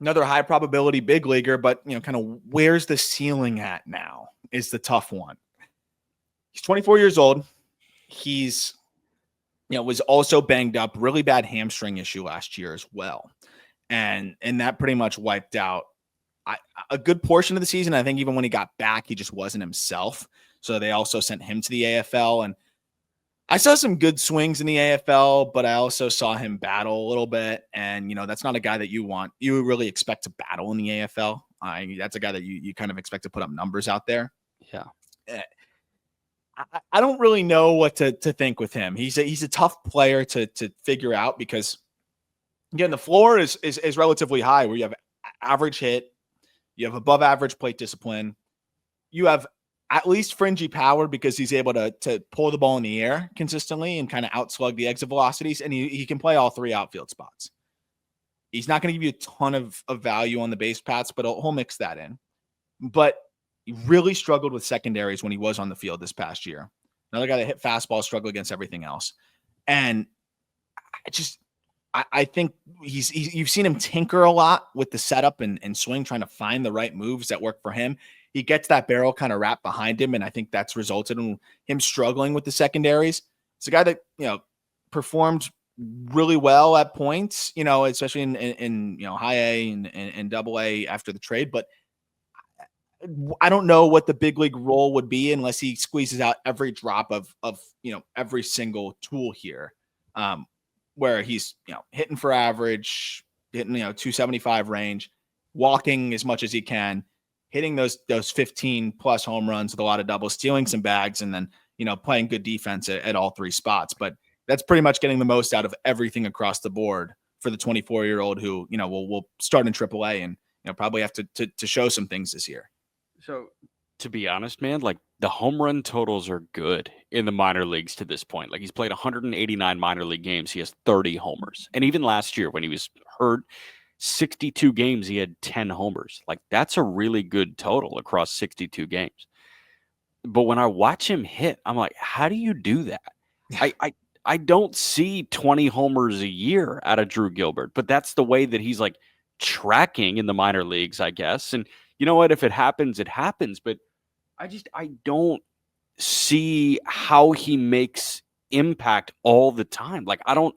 Another high probability big leaguer, but kind of where's the ceiling at now is the tough one. He's 24 years old. He's, was also banged up, really bad hamstring issue last year as well. And that pretty much wiped out a good portion of the season. I think even when he got back, he just wasn't himself. So they also sent him to the AFL, and I saw some good swings in the AFL, but I also saw him battle a little bit. And, that's not a guy that you really expect to battle in the AFL. That's a guy that you kind of expect to put up numbers out there. Yeah. I don't really know what to think with him. He's a tough player to figure out because, again, the floor is relatively high where you have average hit, you have above average plate discipline, you have at least fringy power because he's able to pull the ball in the air consistently and kind of outslug the exit velocities. And he can play all 3 outfield spots. He's not going to give you a ton of value on the base paths, but he'll mix that in. But he really struggled with secondaries when he was on the field this past year. Another guy that hit fastball, struggled against everything else. And I think you've seen him tinker a lot with the setup and swing, trying to find the right moves that work for him. He gets that barrel kind of wrapped behind him, and I think that's resulted in him struggling with the secondaries. It's a guy that, performed really well at points, especially in high A and double A after the trade. But I don't know what the big league role would be unless he squeezes out every drop of every single tool here, where he's, hitting for average, hitting, 275 range, walking as much as he can, hitting those 15 plus home runs with a lot of doubles, stealing some bags, and then, playing good defense at all 3 spots. But that's pretty much getting the most out of everything across the board for the 24-year-old who, will start in AAA and, probably have to show some things this year. So to be honest, man, like the home run totals are good in the minor leagues to this point. Like he's played 189 minor league games. He has 30 homers. And even last year when he was hurt, 62 games, he had 10 homers. Like that's a really good total across 62 games. But when I watch him hit, I'm like, how do you do that? I don't see 20 homers a year out of Drew Gilbert, but that's the way that he's like tracking in the minor leagues, I guess. And you know what? If it happens, it happens. But I don't see how he makes impact all the time. Like I don't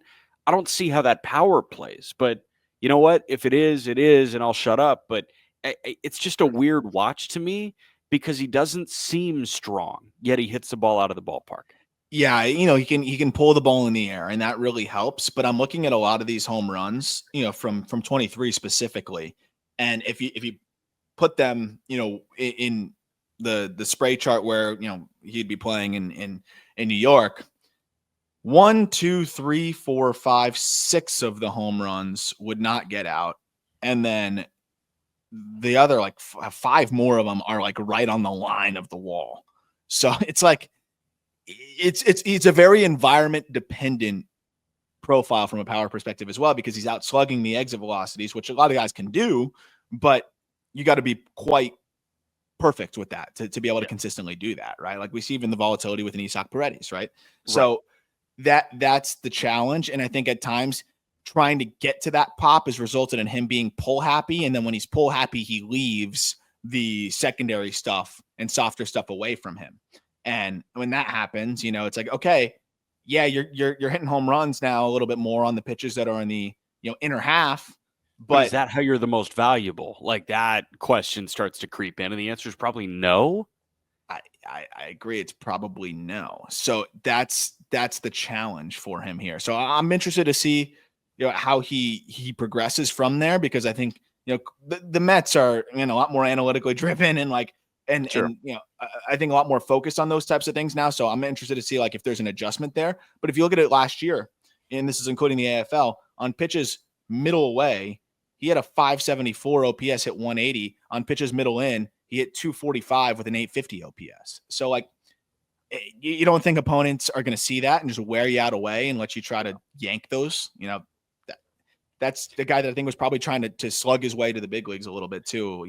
see how that power plays. But you know what? If it is, it is, and I'll shut up. But it's just a weird watch to me because he doesn't seem strong, yet he hits the ball out of the ballpark. Yeah, he can pull the ball in the air, and that really helps. But I'm looking at a lot of these home runs, from 23 specifically, and if you put them, in the spray chart where he'd be playing in New York, 1, 2, 3, 4, 5, 6 of the home runs would not get out, and then the other like 5 more of them are like right on the line of the wall. So it's like it's a very environment dependent profile from a power perspective as well, because he's out slugging the exit velocities, which a lot of guys can do, but you got to be quite perfect with that to be able to consistently do that, right? Like we see even the volatility with an Isaac Paredes, right? So that's the challenge. And I think at times trying to get to that pop has resulted in him being pull happy. And then when he's pull happy, he leaves the secondary stuff and softer stuff away from him. And when that happens, it's like, okay, yeah, you're hitting home runs now a little bit more on the pitches that are in the inner half. But is that how you're the most valuable? Like that question starts to creep in, and the answer is probably no. I agree. It's probably no. So that's the challenge for him here. So I'm interested to see how he progresses from there, because I think the Mets are a lot more analytically driven and like. And I think a lot more focused on those types of things now. So I'm interested to see like if there's an adjustment there. But if you look at it last year, and this is including the AFL, on pitches middle away, he had a 574 OPS, hit 180. On pitches middle in, he hit 245 with an 850 OPS. So like you don't think opponents are going to see that and just wear you out away and let you try to yank those, That's the guy that I think was probably trying to slug his way to the big leagues a little bit too,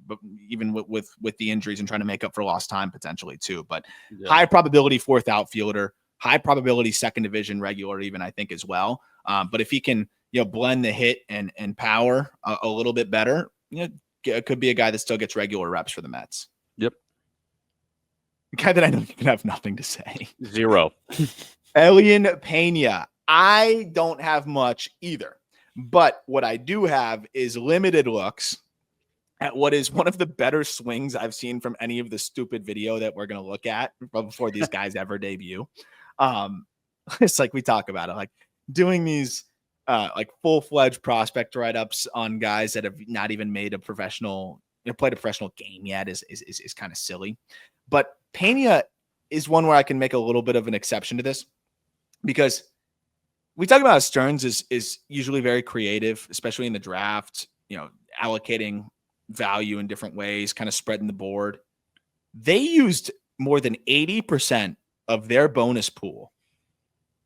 but even with the injuries and trying to make up for lost time potentially too. But high probability fourth outfielder, high probability second division regular, even I think as well. But if he can, blend the hit and power a little bit better, it could be a guy that still gets regular reps for the Mets. Yep. A guy that I know you can have nothing to say. Zero. Elian Pena. I don't have much either. But what I do have is limited looks at what is one of the better swings I've seen from any of the stupid video that we're going to look at before these guys ever debut. It's like we talk about it, like doing these like full-fledged prospect write-ups on guys that have not even made a professional, played a professional game yet is kind of silly. But Pena is one where I can make a little bit of an exception to this, because we talk about how Stearns is usually very creative, especially in the draft, allocating value in different ways, kind of spreading the board. They used more than 80% of their bonus pool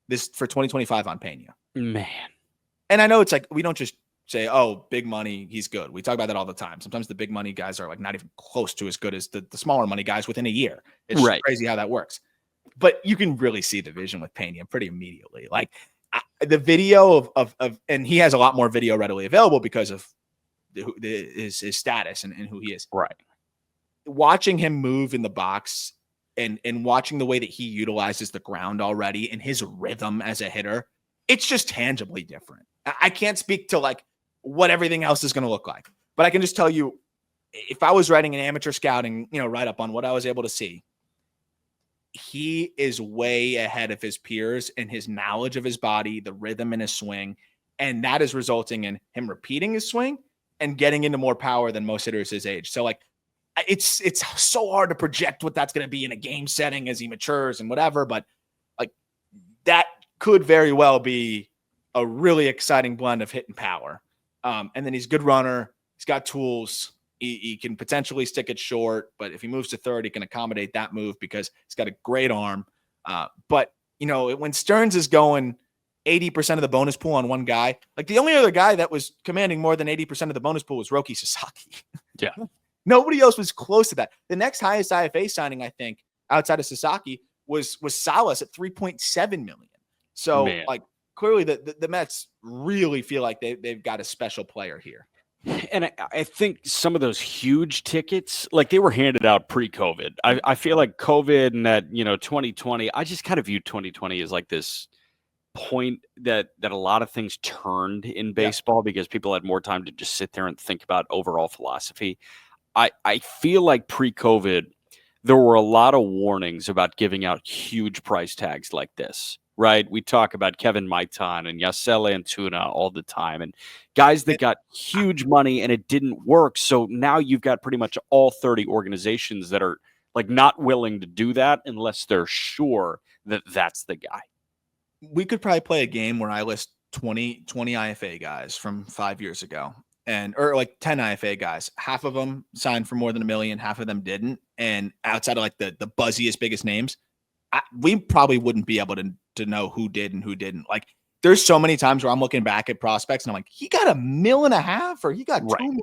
this for 2025 on Pena. Man. And I know it's like, we don't just say, oh, big money, he's good. We talk about that all the time. Sometimes the big money guys are like not even close to as good as the smaller money guys within a year. It's crazy how that works. But you can really see the vision with Pena pretty immediately. Like, the video of and he has a lot more video readily available because of his status and who he is. Right. Watching him move in the box and watching the way that he utilizes the ground already and his rhythm as a hitter, it's just tangibly different. I can't speak to like what everything else is going to look like, but I can just tell you, if I was writing an amateur scouting, write up on what I was able to see, he is way ahead of his peers in his knowledge of his body, the rhythm in his swing. And that is resulting in him repeating his swing and getting into more power than most hitters his age. So like, it's so hard to project what that's going to be in a game setting as he matures and whatever, but like that could very well be a really exciting blend of hit and power. And then he's a good runner. He's got tools. He can potentially stick it short, but if he moves to third, he can accommodate that move because he's got a great arm. But, when Stearns is going 80% of the bonus pool on one guy, like the only other guy that was commanding more than 80% of the bonus pool was Roki Sasaki. Yeah. Nobody else was close to that. The next highest IFA signing, I think, outside of Sasaki was Salas at $3.7 million. So Man. like clearly the Mets really feel like they've got a special player here. And I think some of those huge tickets, like they were handed out pre-COVID. I feel like COVID and that, 2020, I just kind of view 2020 as like this point that a lot of things turned in baseball because people had more time to just sit there and think about overall philosophy. I feel like pre-COVID, there were a lot of warnings about giving out huge price tags like this, right? We talk about Kevin Maitan and Yasel Antuna all the time, and guys that got huge money and it didn't work. So now you've got pretty much all 30 organizations that are like not willing to do that unless they're sure that that's the guy. We could probably play a game where I list 20 IFA guys from 5 years ago. Or like 10 IFA guys. Half of them signed for more than $1 million, half of them didn't. And outside of like the buzziest, biggest names, we probably wouldn't be able to know who did and who didn't. Like there's so many times where I'm looking back at prospects and I'm like, he got $1.5 million or he got $2 million.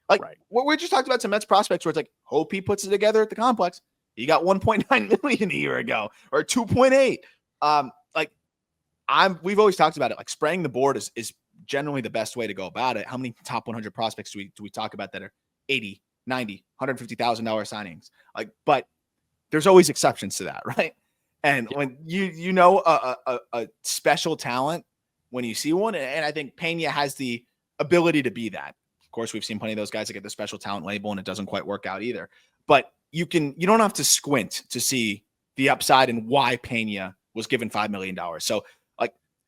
Like we just talked about some Mets prospects where it's like, hope he puts it together at the complex. He got 1.9 million a year ago or 2.8. We've always talked about it. Like spraying the board is generally the best way to go about it. How many top 100 prospects do we talk about that are 80, 90, $150,000 signings? Like, but there's always exceptions to that, right? And when you know a special talent when you see one, and I think Pena has the ability to be that. Of course, we've seen plenty of those guys that get the special talent label and it doesn't quite work out either. But you don't have to squint to see the upside and why Pena was given $5 million. So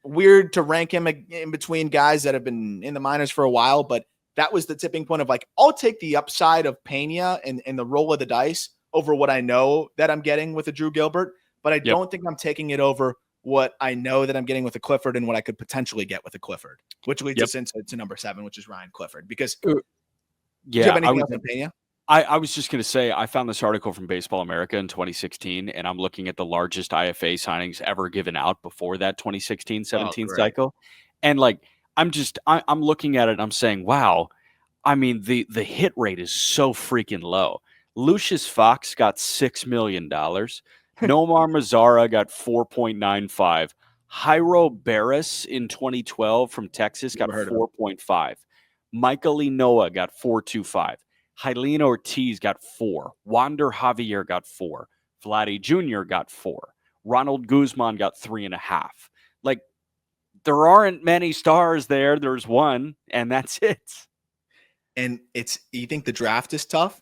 weird to rank him in between guys that have been in the minors for a while, but that was the tipping point of like, I'll take the upside of Pena and the roll of the dice over what I know that I'm getting with a Drew Gilbert, but I don't think I'm taking it over what I know that I'm getting with a Clifford and what I could potentially get with a Clifford, which leads us into number 7, which is Ryan Clifford. Because do you have anything else on Pena? I was just going to say, I found this article from Baseball America in 2016, and I'm looking at the largest IFA signings ever given out before that 2016-17 cycle. And like, I'm looking at it and I'm saying, wow, I mean, the hit rate is so freaking low. Lucius Fox got $6 million. Nomar Mazara got 4.95. Jairo Barris in 2012 from Texas got 4.5. Michael Inoa got 4.25. Hylian Ortiz got 4. Wander Javier got 4. Vladdy Jr. got 4. Ronald Guzman got 3.5. Like, there aren't many stars there. There's one, and that's it. And you think the draft is tough?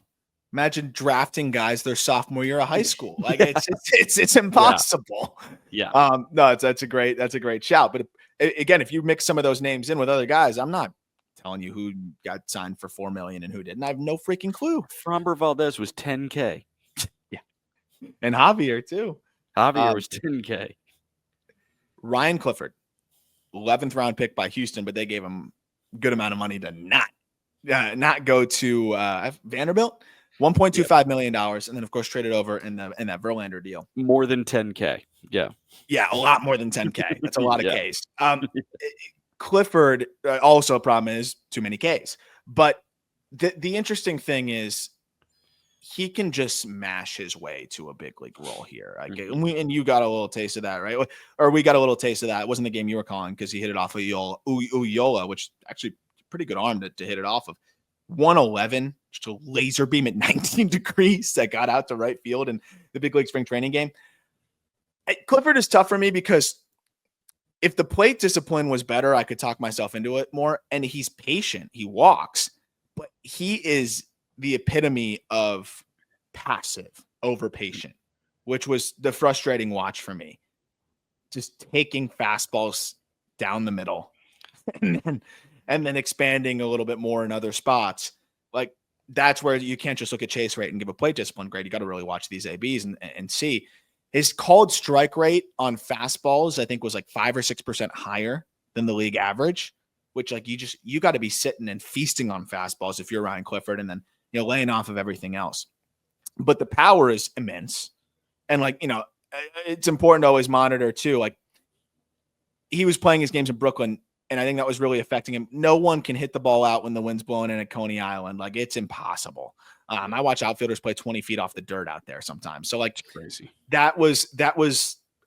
Imagine drafting guys their sophomore year of high school. Like it's impossible. Yeah. No, that's a great shout. But again, if you mix some of those names in with other guys, I'm not telling you who got signed for $4 million and who didn't. I have no freaking clue. Framber Valdez was $10K. Yeah. And Javier too. Javier was $10K. Ryan Clifford, 11th round pick by Houston, but they gave him a good amount of money to not go to Vanderbilt. $1.25 million, and then of course traded over in that Verlander deal. More than 10K. Yeah, a lot more than 10K. That's a lot of Ks. Clifford also a problem is too many Ks. But the interesting thing is he can just smash his way to a big league role here. And you got a little taste of that, right? Or we got a little taste of that. It wasn't the game you were calling because he hit it off of Uyola, which actually pretty good arm to hit it off of. 111, just a laser beam at 19 degrees that got out to right field in the big league spring training game. Clifford is tough for me because if the plate discipline was better, I could talk myself into it more. And he's patient. He walks, but he is the epitome of passive over patient, which was the frustrating watch for me. Just taking fastballs down the middle and then expanding a little bit more in other spots. Like that's where you can't just look at chase rate and give a plate discipline grade. You got to really watch these ABs and see. His called strike rate on fastballs, I think, was like 5 or 6% higher than the league average, which like you got to be sitting and feasting on fastballs if you're Ryan Clifford and then, laying off of everything else. But the power is immense. And like, it's important to always monitor too. Like he was playing his games in Brooklyn, and I think that was really affecting him. No one can hit the ball out when the wind's blowing in at Coney Island. Like it's impossible. I watch outfielders play 20 feet off the dirt out there sometimes. So like crazy. That was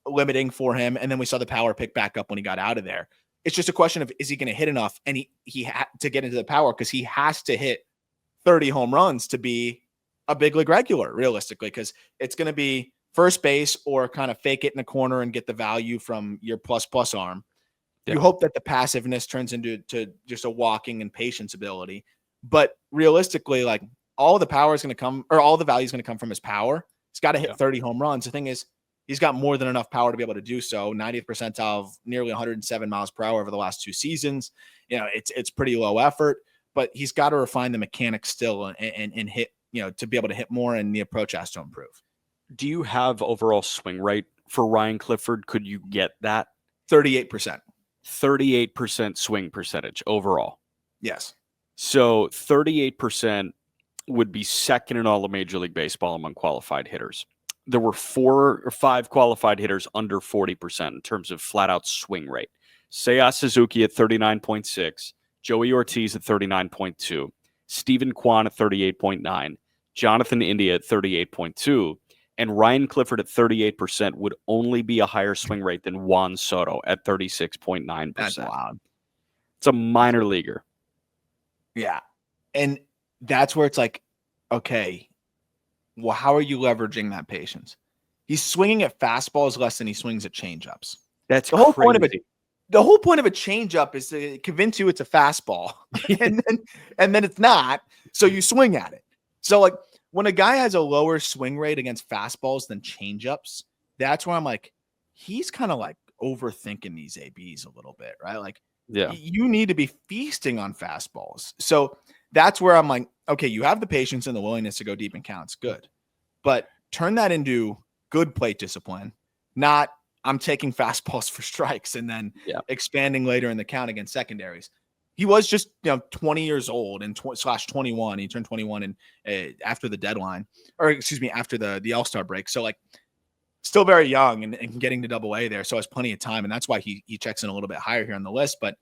limiting for him. And then we saw the power pick back up when he got out of there. It's just a question of, is he going to hit enough? And he had to get into the power because he has to hit 30 home runs to be a big league regular, realistically, because it's going to be first base or kind of fake it in the corner and get the value from your plus arm. Yeah. You hope that the passiveness turns into just a walking and patience ability. But realistically, like, all the power is going to come, or all the value is going to come from his power. He's got to hit 30 home runs. The thing is, he's got more than enough power to be able to do so. 90th percentile of nearly 107 miles per hour over the last 2 seasons. You know, it's pretty low effort, but he's got to refine the mechanics still and hit, you know, to be able to hit more, and the approach has to improve. Do you have overall swing rate for Ryan Clifford? Could you get that? 38%. 38% swing percentage overall. Yes. So 38% would be second in all of Major League Baseball among qualified hitters. There were 4 or 5 qualified hitters under 40% in terms of flat out swing rate. Seiya Suzuki at 39.6, Joey Ortiz at 39.2, Stephen Kwan at 38.9, Jonathan India at 38.2, and Ryan Clifford at 38% would only be a higher swing rate than Juan Soto at 36.9%. That's wild. It's a minor leaguer. Yeah. And that's where it's like, okay, well, how are you leveraging that patience? He's swinging at fastballs less than he swings at changeups. That's the whole crazy. point of it. The whole point of a changeup is to convince you it's a fastball, and then it's not. So you swing at it. So, like, when a guy has a lower swing rate against fastballs than changeups, that's where I'm like, he's kind of like overthinking these ABs a little bit, right? Like, yeah, you need to be feasting on fastballs. So that's where I'm like, okay, you have the patience and the willingness to go deep in counts. Good. But turn that into good plate discipline, not I'm taking fastballs for strikes and then expanding later in the count against secondaries. He was just, 20 years old and /21. He turned 21 and after the deadline, or excuse me, after the All-Star break. So, like, still very young and getting to Double-A there. So has plenty of time. And that's why he checks in a little bit higher here on the list, but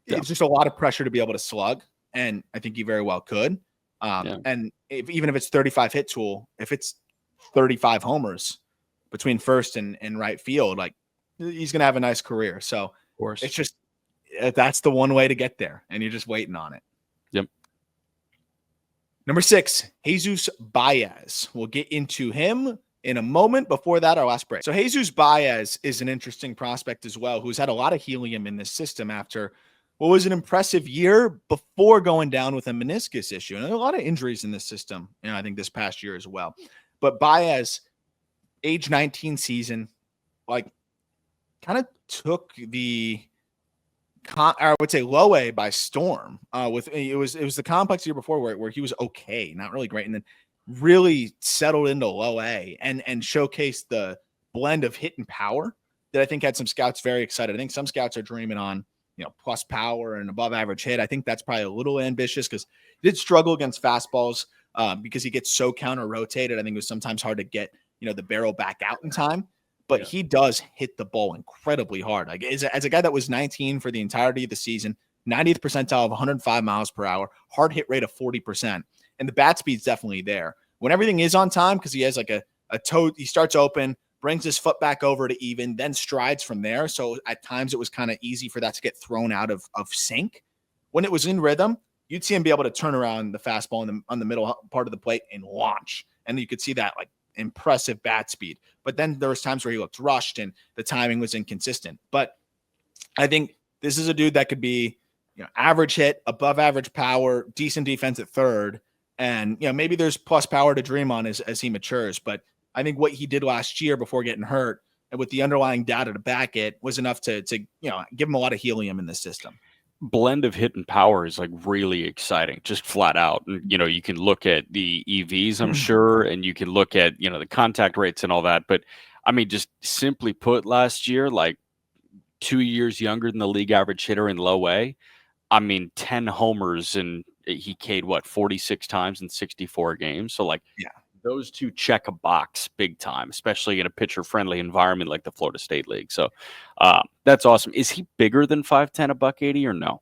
it's just a lot of pressure to be able to slug. And I think he very well could. And even if it's 35 hit tool, if it's 35 homers between first and right field, like, he's going to have a nice career. So of course, it's just, that's the one way to get there. And you're just waiting on it. Yep. Number 6, Jesus Baez. We'll get into him in a moment. Before that, our last break. So Jesus Baez is an interesting prospect as well, who's had a lot of helium in this system after what was an impressive year before going down with a meniscus issue. And a lot of injuries in this system, I think this past year as well. But Baez, age 19 season, like, kind of took the I would say low A by storm. It was the complex year before where he was okay, not really great, and then really settled into low A and showcased the blend of hit and power that I think had some scouts very excited. I think some scouts are dreaming on, plus power and above average hit. I think that's probably a little ambitious because he did struggle against fastballs because he gets so counter rotated. I think it was sometimes hard to get, the barrel back out in time, but he does hit the ball incredibly hard. Like, as a guy that was 19 for the entirety of the season, 90th percentile of 105 miles per hour, hard hit rate of 40%. And the bat speed's definitely there. When everything is on time, because he has like a toe, he starts open, brings his foot back over to even, then strides from there. So at times it was kind of easy for that to get thrown out of sync. When it was in rhythm, you'd see him be able to turn around the fastball on the middle part of the plate and launch. And you could see that, like, impressive bat speed. But then there was times where he looked rushed and the timing was inconsistent. But I think this is a dude that could be, average hit, above average power, decent defense at third. And, maybe there's plus power to dream on as he matures. But I think what he did last year before getting hurt and with the underlying data to back it was enough to give him a lot of helium in this system. Blend of hit and power is, like, really exciting, just flat out. And, you can look at the EVs, I'm sure, and you can look at, the contact rates and all that. But I mean, just simply put, last year, like, 2 years younger than the league average hitter in low A. I mean, 10 homers, and he K'd 46 times in 64 games. So, like, those two check a box big time, especially in a pitcher-friendly environment like the Florida State League. So that's awesome. Is he bigger than 5'10", $180, or no?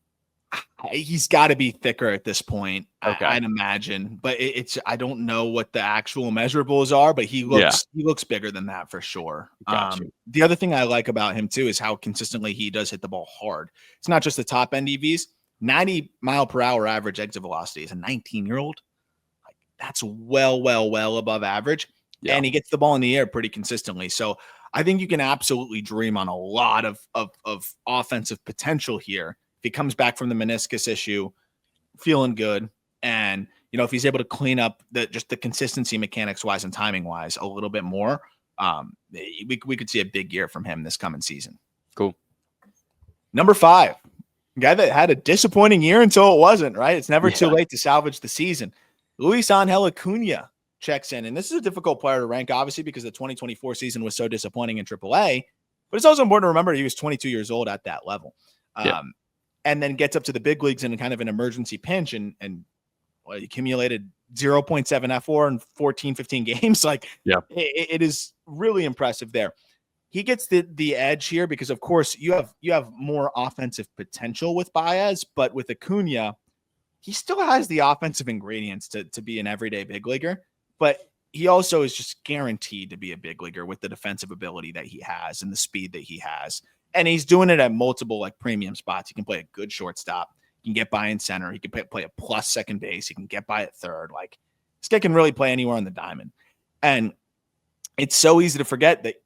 He's got to be thicker at this point, Okay. I'd imagine. But I don't know what the actual measurables are, but he looks bigger than that for sure. Gotcha. The other thing I like about him too is how consistently he does hit the ball hard. It's not just the top end EVs. 90 mile per hour average exit velocity as a 19-year-old. Like, that's well above average. Yeah. And he gets the ball in the air pretty consistently. So I think you can absolutely dream on a lot of offensive potential here. If he comes back from the meniscus issue, feeling good, and if he's able to clean up the consistency mechanics wise and timing wise a little bit more, we could see a big year from him this coming season. Cool. Number 5, guy that had a disappointing year until it wasn't, right? It's never too late to salvage the season. Luisangel Acuna checks in, and this is a difficult player to rank, obviously, because the 2024 season was so disappointing in AAA. But it's also important to remember he was 22 years old at that level. And then gets up to the big leagues in kind of an emergency pinch and he accumulated 0.7 F4 in 14, 15 games. It is really impressive there. He gets the edge here because, of course, you have more offensive potential with Baez, but with Acuna, he still has the offensive ingredients to be an everyday big leaguer, but he also is just guaranteed to be a big leaguer with the defensive ability that he has and the speed that he has. And he's doing it at multiple premium spots. He can play a good shortstop. He can get by in center. He can play a plus second base. He can get by at third. This guy can really play anywhere on the diamond. And it's so easy to forget that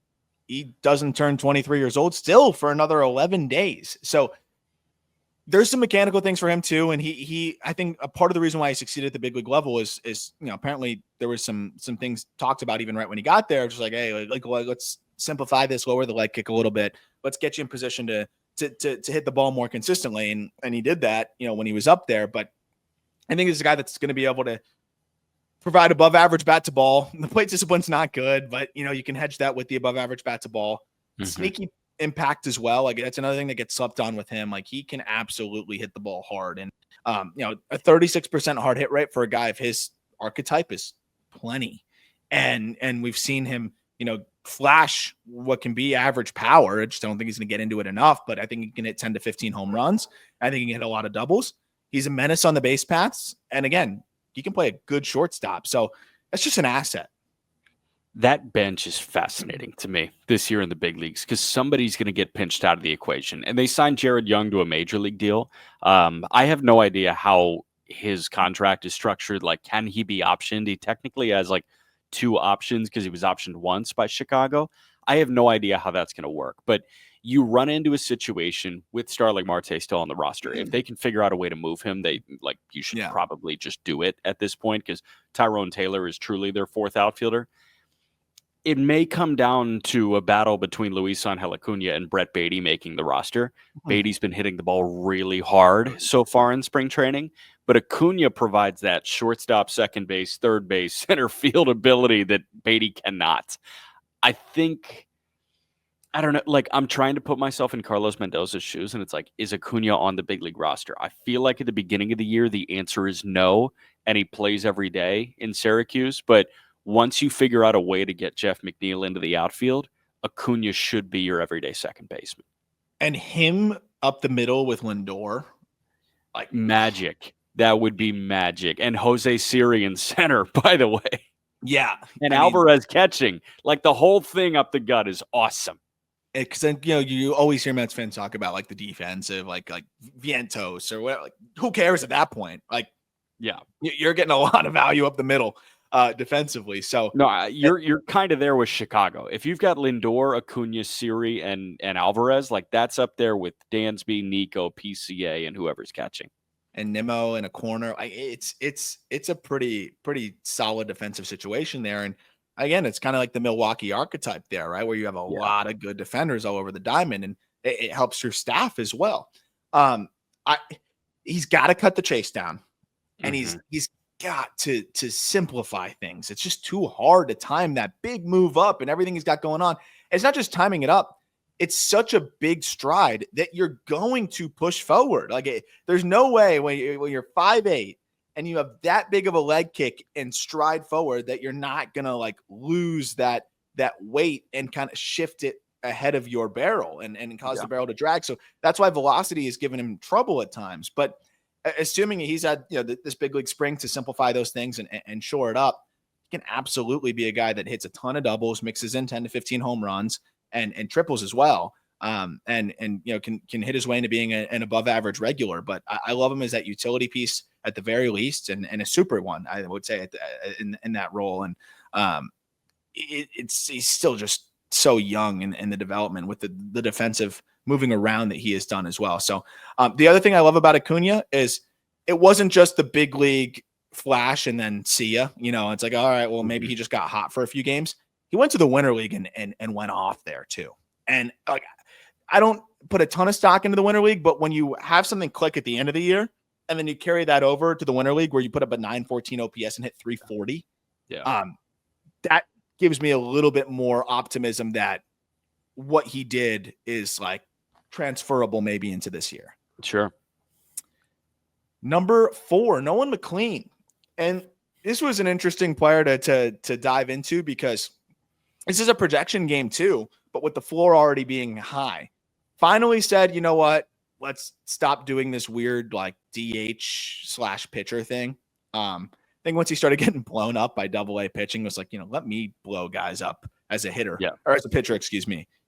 he doesn't turn 23 years old still for another 11 days. So there's some mechanical things for him too. And he I think a part of the reason why he succeeded at the big league level is apparently there was some things talked about even right when he got there. Just hey, let's simplify this, lower the leg kick a little bit. Let's get you in position to hit the ball more consistently. And he did that, when he was up there. But I think he's a guy that's going to be able to provide above average bat to ball. The plate discipline's not good, but you can hedge that with the above average bat to ball. Mm-hmm. Sneaky impact as well. That's another thing that gets slept on with him. He can absolutely hit the ball hard. And, a 36% hard hit rate for a guy of his archetype is plenty. And we've seen him, flash what can be average power. I just don't think he's going to get into it enough, but I think he can hit 10 to 15 home runs. I think he can hit a lot of doubles. He's a menace on the base paths. And again, he can play a good shortstop. So that's just an asset. That bench is fascinating to me this year in the big leagues because somebody's going to get pinched out of the equation. And they signed Jared Young to a major league deal. I have no idea how his contract is structured. Can he be optioned? He technically has 2 options because he was optioned once by Chicago. I have no idea how that's going to work, but you run into a situation with Starling Marte still on the roster. If they can figure out a way to move him, you should probably just do it at this point because Tyrone Taylor is truly their 4th outfielder. It may come down to a battle between Luisangel Acuna and Brett Beatty making the roster. Mm-hmm. Beatty's been hitting the ball really hard so far in spring training, but Acuna provides that shortstop, second base, third base, center field ability that Beatty cannot. I think, I don't know, I'm trying to put myself in Carlos Mendoza's shoes, and it's is Acuna on the big league roster? I feel like at the beginning of the year, the answer is no, and he plays every day in Syracuse, but once you figure out a way to get Jeff McNeil into the outfield, Acuna should be your everyday second baseman. And him up the middle with Lindor, magic. That would be magic. And Jose Siri in center, by the way. Yeah. And Alvarez catching. The whole thing up the gut is awesome. Because then, you always hear Mets fans talk about the defensive, like Vientos or whatever. Who cares at that point? You're getting a lot of value up the middle. Defensively. So no, you're kind of there with Chicago. If you've got Lindor, Acuna, Siri, and Alvarez, that's up there with Dansby, Nico, PCA, and whoever's catching. And Nimmo in a corner. It's a pretty solid defensive situation there. And again, it's kind of like the Milwaukee archetype there, right? Where you have a lot of good defenders all over the diamond, and it helps your staff as well. He's got to cut the chase down, and he's got to simplify things. It's just too hard to time that big move up and everything he's got going on. It's not just timing it up. It's such a big stride that you're going to push forward. There's no way when you're 5'8" and you have that big of a leg kick and stride forward that you're not going to lose that weight and kind of shift it ahead of your barrel and cause the barrel to drag. So that's why velocity is giving him trouble at times. But assuming he's had this big league spring to simplify those things and shore it up, he can absolutely be a guy that hits a ton of doubles, mixes in 10 to 15 home runs and triples as well. And can hit his way into being an above average regular. But I love him as that utility piece at the very least, and a super one, I would say, in that role. And he's still just so young in the development with the defensive moving around that he has done as well. So the other thing I love about Acuna is it wasn't just the big league flash and then see ya. It's like, all right, well, maybe he just got hot for a few games. He went to the winter league and went off there too. And like, I don't put a ton of stock into the winter league, but when you have something click at the end of the year and then you carry that over to the winter league where you put up a 914 OPS and hit 340, that gives me a little bit more optimism that what he did is like transferable maybe into this year. Sure. Number 4, Nolan McLean. And this was an interesting player to dive into because this is a projection game too, but with the floor already being high. Finally said, you know what? Let's stop doing this weird like DH/pitcher thing. I think once he started getting blown up by AA pitching, was like, let me blow guys up as a hitter or as a pitcher,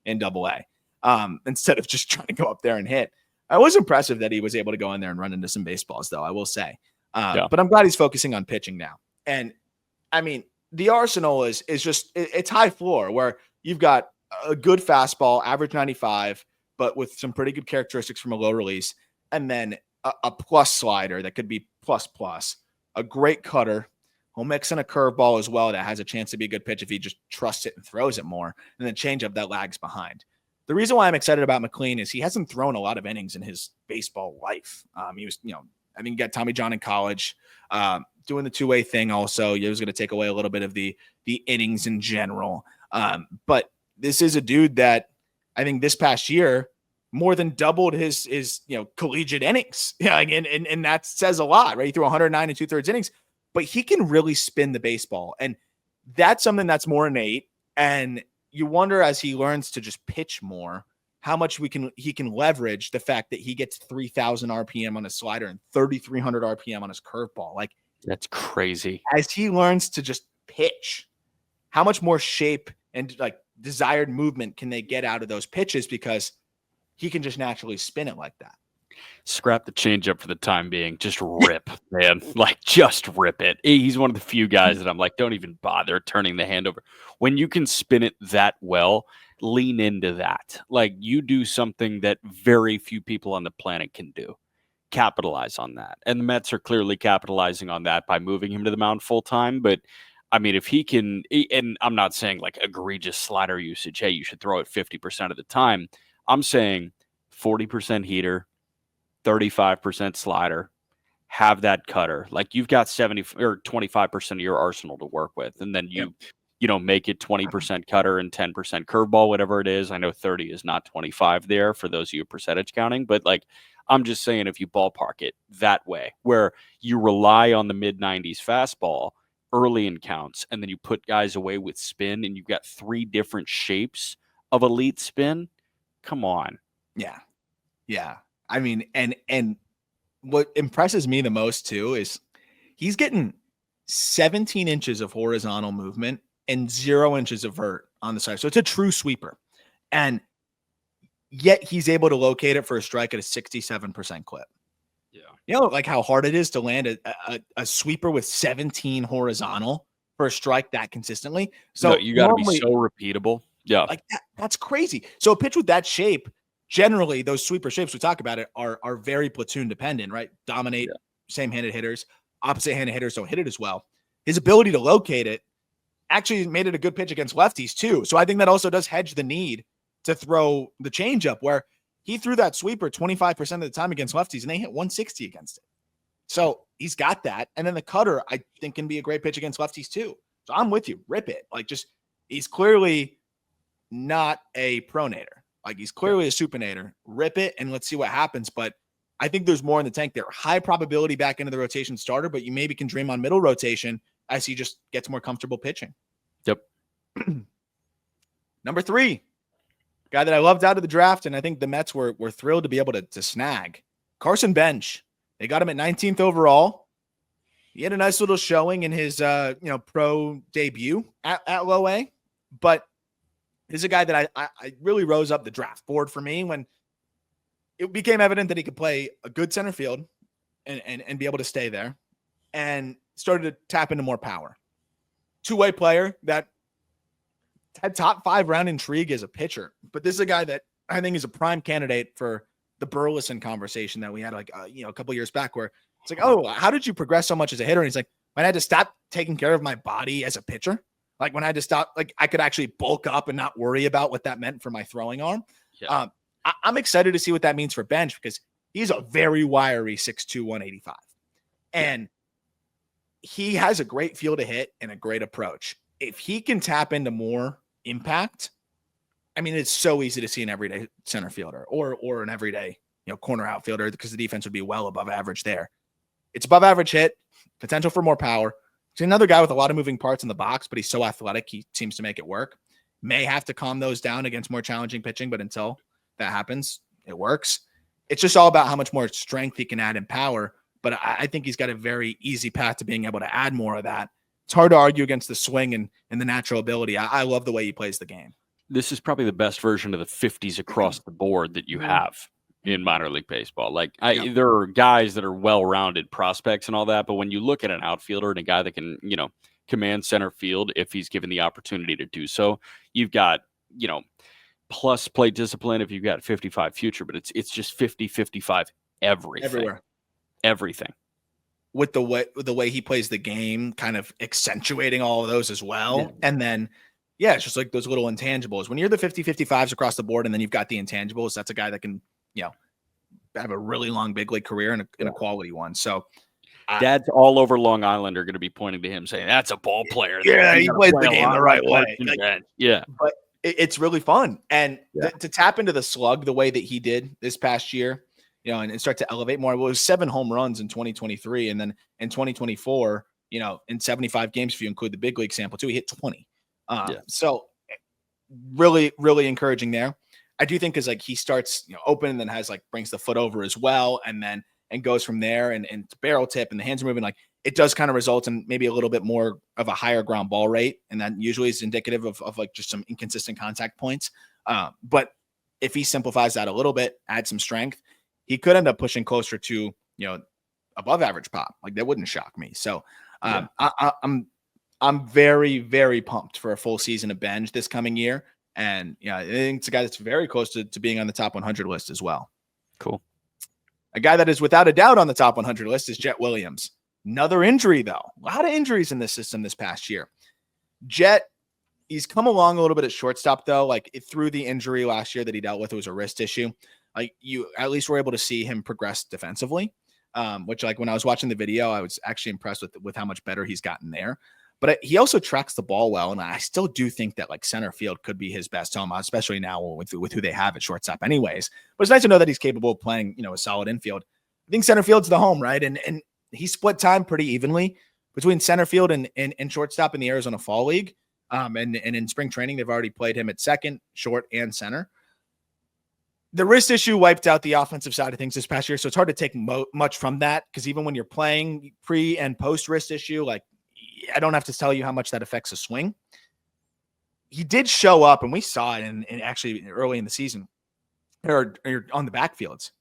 in AA, instead of just trying to go up there and hit. It was impressive that he was able to go in there and run into some baseballs, though, I will say. But I'm glad he's focusing on pitching now. And I mean, the arsenal is just it's high floor where you've got a good fastball, average 95, but with some pretty good characteristics from a low release, and then a plus slider that could be plus, a great cutter. He'll mix in a curveball as well that has a chance to be a good pitch if he just trusts it and throws it more, and then changeup that lags behind. The reason why I'm excited about McLean is he hasn't thrown a lot of innings in his baseball life. He was, I think he got Tommy John in college, doing the two-way thing also. He was going to take away a little bit of the innings in general. But this is a dude that I think this past year more than doubled his collegiate innings. And that says a lot, right? He threw 109 and 2/3 innings, but he can really spin the baseball. And that's something that's more innate. And you wonder as he learns to just pitch more, how much he can leverage the fact that he gets 3,000 RPM on his slider and 3,300 RPM on his curveball. Like, that's crazy. As he learns to just pitch, how much more shape and like desired movement can they get out of those pitches because he can just naturally spin it like that. Scrap the changeup for the time being. Just rip, man. Like, just rip it. He's one of the few guys that I'm like, don't even bother turning the hand over. When you can spin it that well, lean into that. Like, you do something that very few people on the planet can do. Capitalize on that. And the Mets are clearly capitalizing on that by moving him to the mound full time. But I mean, if he can, and I'm not saying like egregious slider usage, hey, you should throw it 50% of the time. I'm saying 40% heater, 35% slider, have that cutter. Like, you've got 70 or 25% of your arsenal to work with. And then you make it 20% cutter and 10% curveball, whatever it is. I know 30 is not 25 there for those of you percentage counting, but like, I'm just saying, if you ballpark it that way, where you rely on the mid 90s fastball early in counts, and then you put guys away with spin, and you've got 3 different shapes of elite spin. Come on. Yeah. I mean, and what impresses me the most too is he's getting 17 inches of horizontal movement and 0 inches of vert on the side. So it's a true sweeper. And yet he's able to locate it for a strike at a 67% clip. Yeah. Like how hard it is to land a sweeper with 17 horizontal for a strike that consistently. So you got to be so repeatable. Yeah. Like that's crazy. So a pitch with that shape, generally those sweeper shapes we talk about it are very platoon dependent, right? Dominate same-handed hitters, opposite-handed hitters don't hit it as well. His ability to locate it actually made it a good pitch against lefties too. So I think that also does hedge the need to throw the changeup, where he threw that sweeper 25% of the time against lefties and they hit 160 against it. So he's got that. And then the cutter, I think, can be a great pitch against lefties too. So I'm with you. Rip it. Like, just, he's clearly not a pronator. Like, he's clearly a supinator. Rip it and let's see what happens. But I think there's more in the tank there. High probability back into the rotation starter, but you maybe can dream on middle rotation as he just gets more comfortable pitching. Yep. Number 3, Guy that I loved out of the draft, and I think the Mets were thrilled to be able to snag. Carson Benge. They got him at 19th overall. He had a nice little showing in his pro debut at low A, but he's a guy that I really rose up the draft board for me when it became evident that he could play a good center field and be able to stay there, and started to tap into more power. Two-way player that had top 5 round intrigue as a pitcher, but this is a guy that I think is a prime candidate for the Burleson conversation that we had a couple years back, where it's like, oh, how did you progress so much as a hitter? And he's like, when I had to stop taking care of my body as a pitcher, like when I had to stop, like I could actually bulk up and not worry about what that meant for my throwing arm. Yeah. I'm excited to see what that means for Benge, because he's a very wiry 6'2", 185. And he has a great feel to hit and a great approach. If he can tap into more impact, I mean, it's so easy to see an everyday center fielder or an everyday, corner outfielder, because the defense would be well above average there. It's above average hit, potential for more power. He's another guy with a lot of moving parts in the box, but he's so athletic, he seems to make it work. May have to calm those down against more challenging pitching, but until that happens, it works. It's just all about how much more strength he can add in power, but I think he's got a very easy path to being able to add more of that. It's hard to argue against the swing and the natural ability. I love the way he plays the game. This is probably the best version of the 50s across the board that you have in minor league baseball. Like there are guys that are well-rounded prospects and all that, but when you look at an outfielder and a guy that can, command center field, if he's given the opportunity to do so, you've got, plus plate discipline if you've got 55 future, but it's just 50, 55, everything. With the way he plays the game, kind of accentuating all of those as well. Yeah. And then, it's just like those little intangibles. When you're the 50, 55s across the board, and then you've got the intangibles, that's a guy that can, have a really long big league career and a quality one. So dads all over Long Island are going to be pointing to him saying, that's a ball player. Yeah, he plays the game the right way. Yeah. But it's really fun. And to tap into the slug the way that he did this past year, and start to elevate more. It was 7 home runs in 2023. And then in 2024, in 75 games, if you include the big league sample too, he hit 20. So really, really encouraging there. I do think, because like he starts, open, and then brings the foot over as well. And goes from there and barrel tip, and the hands are moving. Like it does kind of result in maybe a little bit more of a higher ground ball rate. And that usually is indicative of like just some inconsistent contact points. But if he simplifies that a little bit, add some strength, he could end up pushing closer to, above average pop. Like that wouldn't shock me. So I'm very, very pumped for a full season of Benge this coming year. And I think it's a guy that's very close to being on the top 100 list as well. Cool. A guy that is without a doubt on the top 100 list is Jett Williams. Another injury, though. A lot of injuries in this system this past year. Jett, he's come along a little bit at shortstop, though. Like through the injury last year that he dealt with, it was a wrist issue. Like you at least were able to see him progress defensively, which like when I was watching the video, I was actually impressed with how much better he's gotten there. But he also tracks the ball well, and I still do think that like center field could be his best home, especially now with who they have at shortstop anyways. But it's nice to know that he's capable of playing, a solid infield. I think center field's the home, right? And he split time pretty evenly between center field and shortstop in the Arizona Fall League. And in spring training, they've already played him at second, short, and center. The wrist issue wiped out the offensive side of things this past year, so it's hard to take much from that, because even when you're playing pre and post wrist issue, like I don't have to tell you how much that affects a swing. He did show up, and we saw it in actually early in the season or on the backfields.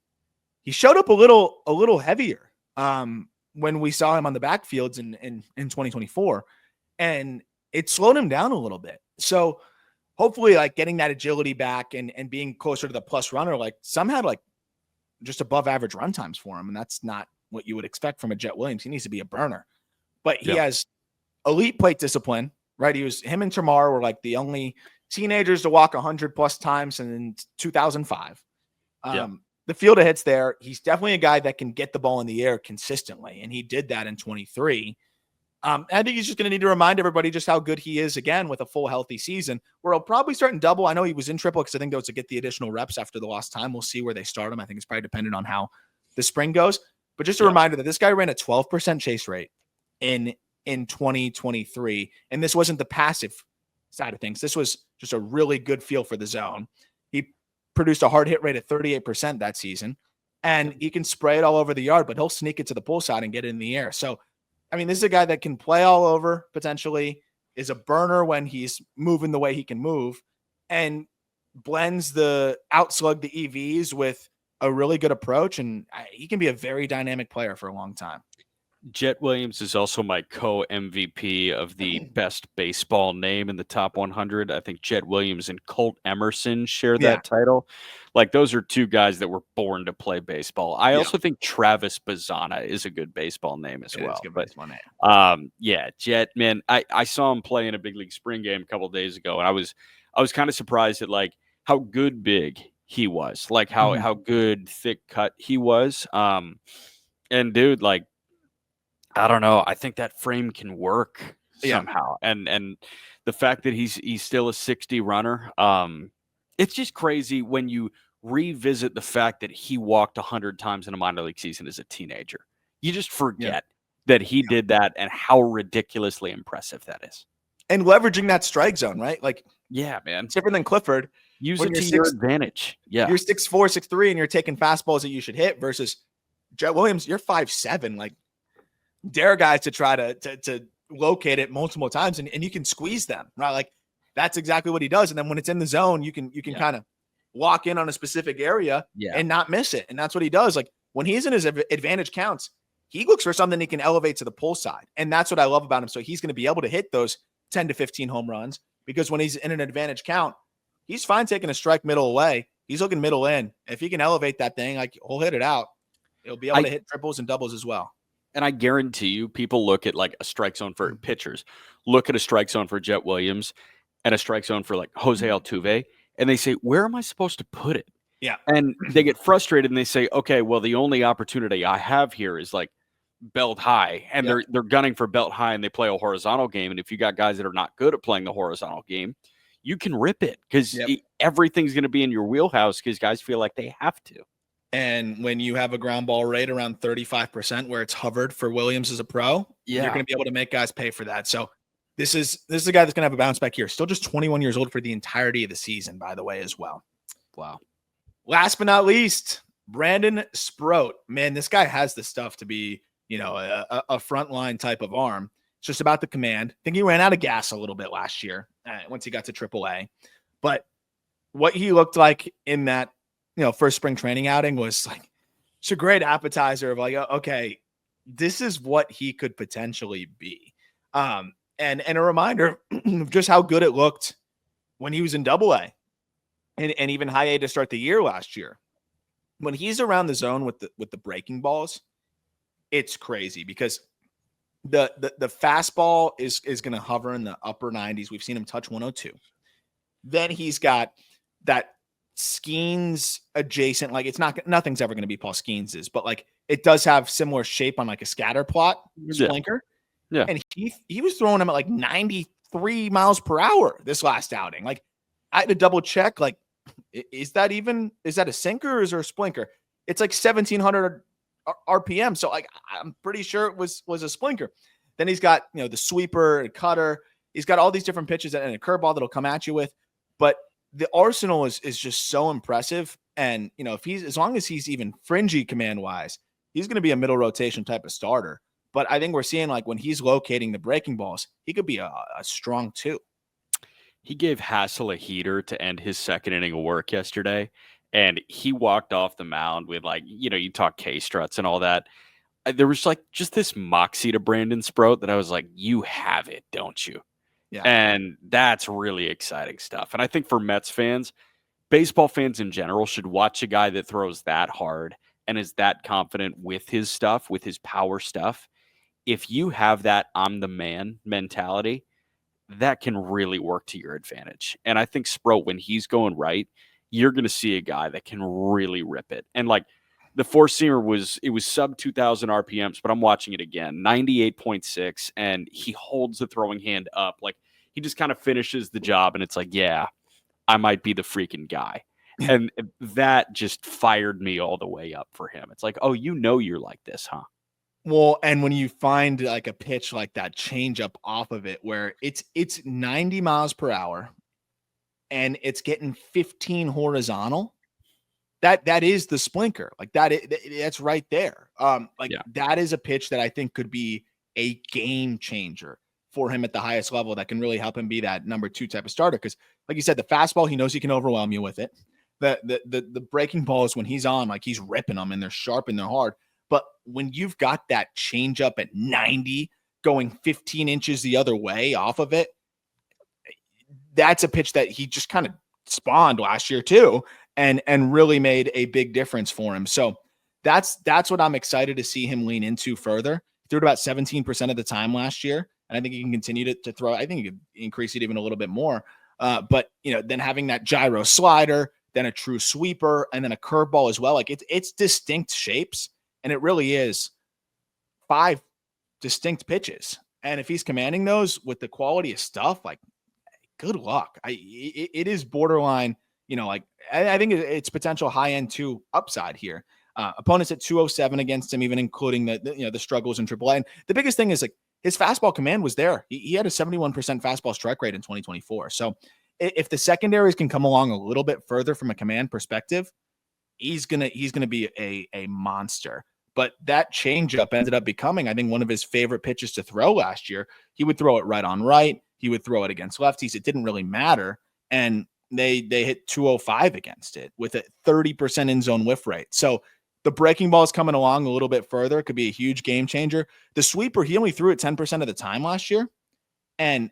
He showed up a little heavier when we saw him on the backfields in 2024, and it slowed him down a little bit. So hopefully like getting that agility back and being closer to the plus runner, like some had like just above average run times for him. And that's not what you would expect from a Jett Williams. He needs to be a burner, but he has elite plate discipline, right? Him and Tamar were like the only teenagers to walk 100 plus times in 2005. The field of hits there. He's definitely a guy that can get the ball in the air consistently. And he did that in 23. I think he's just going to need to remind everybody just how good he is again with a full healthy season, where he'll probably start in double. I know he was in triple because I think that was to get the additional reps after the lost time. We'll see where they start him. I think it's probably dependent on how the spring goes. But just a reminder that this guy ran a 12% chase rate in 2023. And this wasn't the passive side of things. This was just a really good feel for the zone. He produced a hard hit rate of 38% that season. And he can spray it all over the yard, but he'll sneak it to the pull side and get it in the air. So, I mean, this is a guy that can play all over potentially, is a burner when he's moving the way he can move, and blends the outslug the EVs with a really good approach. And he can be a very dynamic player for a long time. Jett Williams is also my co-MVP of the best baseball name in the top 100. I think Jett Williams and Colt Emerson share that title. Like, those are two guys that were born to play baseball. I also think Travis Bazzana is a good baseball name as well. Baseball name. Yeah, Jett, man, I saw him play in a big league spring game a couple of days ago, and I was kind of surprised at like how good big he was, like how good thick cut he was. And dude, like, I don't know. I think that frame can work somehow. And the fact that he's still a 60 runner, it's just crazy when you revisit the fact that he walked 100 times in a minor league season as a teenager. You just forget that he did that and how ridiculously impressive that is. And leveraging that strike zone, right? Like, yeah, man. It's different than Clifford. Use it to your advantage. Yeah. You're 6'4", 6'3", and you're taking fastballs that you should hit versus Jett Williams, you're 5'7". Like, dare guys to try to locate it multiple times, and you can squeeze them, right? Like, that's exactly what he does. And then when it's in the zone, you can kind of lock in on a specific area and not miss it. And that's what he does. Like, when he's in his advantage counts, he looks for something he can elevate to the pull side. And that's what I love about him. So he's going to be able to hit those 10 to 15 home runs, because when he's in an advantage count, he's fine taking a strike middle away. He's looking middle in. If he can elevate that thing, like, he'll hit it out. He'll be able to hit triples and doubles as well. And I guarantee you, people look at like a strike zone for pitchers, look at a strike zone for Jett Williams and a strike zone for like Jose Altuve, and they say, where am I supposed to put it? Yeah. And they get frustrated and they say, okay, well, the only opportunity I have here is like belt high, and they're gunning for belt high, and they play a horizontal game. And if you got guys that are not good at playing the horizontal game, you can rip it because everything's going to be in your wheelhouse because guys feel like they have to. And when you have a ground ball rate around 35%, where it's hovered for Williams as a pro, you're going to be able to make guys pay for that. So this is a guy that's going to have a bounce back here. Still just 21 years old for the entirety of the season, by the way, as well. Wow. Last but not least, Brandon Sproat. Man, this guy has the stuff to be, a frontline type of arm. It's just about the command. I think he ran out of gas a little bit last year once he got to AAA. But what he looked like in that, first spring training outing was like, it's a great appetizer of like, okay, this is what he could potentially be. And a reminder of just how good it looked when he was in AA and even high A to start the year last year. When he's around the zone with the breaking balls, it's crazy because the fastball is going to hover in the upper 90s. We've seen him touch 102. Then he's got that Skeens adjacent, like nothing's ever going to be Paul Skeens's, but like it does have similar shape on like a scatter plot splinker. Yeah. And he was throwing him at like 93 miles per hour this last outing. Like, I had to double check, like, is that a sinker or is there a splinker? It's like 1700 RPM. So like, I'm pretty sure it was a splinker. Then he's got, the sweeper and cutter. He's got all these different pitches and a curveball that'll come at you with, but the arsenal is just so impressive. And, if as long as he's even fringy command wise, he's going to be a middle rotation type of starter. But I think we're seeing like when he's locating the breaking balls, he could be a strong 2. He gave Hassel a heater to end his second inning of work yesterday. And he walked off the mound with like, you talk K-struts and all that. There was like just this moxie to Brandon Sproat that I was like, you have it, don't you? Yeah. And that's really exciting stuff. And I think for Mets fans, baseball fans in general should watch a guy that throws that hard and is that confident with his stuff, with his power stuff. If you have that I'm the man mentality, that can really work to your advantage. And I think Sproat, when he's going right, you're going to see a guy that can really rip it. And like the four-seamer was sub 2,000 RPMs, but I'm watching it again, 98.6, and he holds the throwing hand up. Like, he just kind of finishes the job, and it's like, yeah, I might be the freaking guy. And that just fired me all the way up for him. It's like, oh, you're like this, huh? Well, and when you find like a pitch like that change up off of it, where it's 90 miles per hour and it's getting 15 horizontal, that is the splinker. Like that's right there. Yeah. That is a pitch that I think could be a game changer for him at the highest level that can really help him be that number 2 type of starter. Because like you said, the fastball, he knows he can overwhelm you with it. The breaking balls, when he's on, like he's ripping them and they're sharp and they're hard. But when you've got that changeup at 90 going 15 inches the other way off of it, that's a pitch that he just kind of spawned last year too, and really made a big difference for him. So that's what I'm excited to see him lean into further. He threw it about 17% of the time last year, and I think he can continue to throw. I think he could increase it even a little bit more. But then having that gyro slider, then a true sweeper, and then a curveball as well. Like it's distinct shapes, and it really is 5 distinct pitches. And if he's commanding those with the quality of stuff, like good luck. It is borderline, I think it's potential high end 2 upside here. Opponents at 207 against him, even including the struggles in AAA. And the biggest thing is like his fastball command was there. He had a 71% fastball strike rate in 2024. So if the secondaries can come along a little bit further from a command perspective, he's gonna be a monster. But that changeup ended up becoming, I think, one of his favorite pitches to throw last year. He would throw it right on right. He would throw it against lefties. It didn't really matter. And they hit 205 against it with a 30% in zone whiff rate. So the breaking ball is coming along a little bit further. It could be a huge game changer. The sweeper, he only threw it 10% of the time last year, and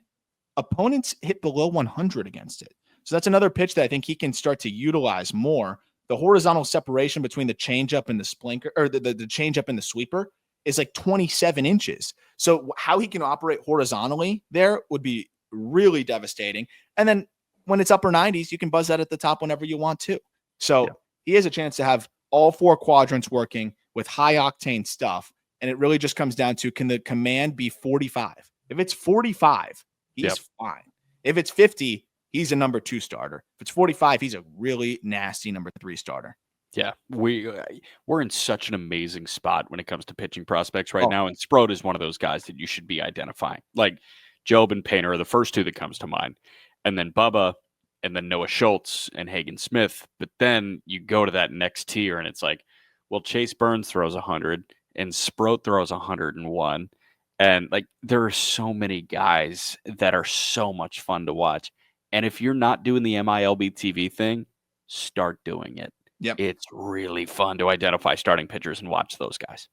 opponents hit below 100 against it. So that's another pitch that I think he can start to utilize more. The horizontal separation between the changeup and the splinker, or the changeup and the sweeper, is like 27 inches. So how he can operate horizontally there would be really devastating. And then when it's upper 90s, you can buzz that at the top whenever you want to. So he has a chance to have all 4 quadrants working with high octane stuff. And it really just comes down to, can the command be 45? If it's 45, he's fine. If it's 50, he's a number 2 starter. If it's 45, he's a really nasty number 3 starter. Yeah, we're in such an amazing spot when it comes to pitching prospects right now, and Sproat is one of those guys that you should be identifying. Like Job and Pena are the first 2 that comes to mind, and then Bubba, and then Noah Schultz and Hagen Smith. But then you go to that next tier, and it's like, well, Chase Burns throws 100, and Sproat throws 101, and like there are so many guys that are so much fun to watch. And if you're not doing the MILB TV thing, start doing it. Yep. It's really fun to identify starting pitchers and watch those guys.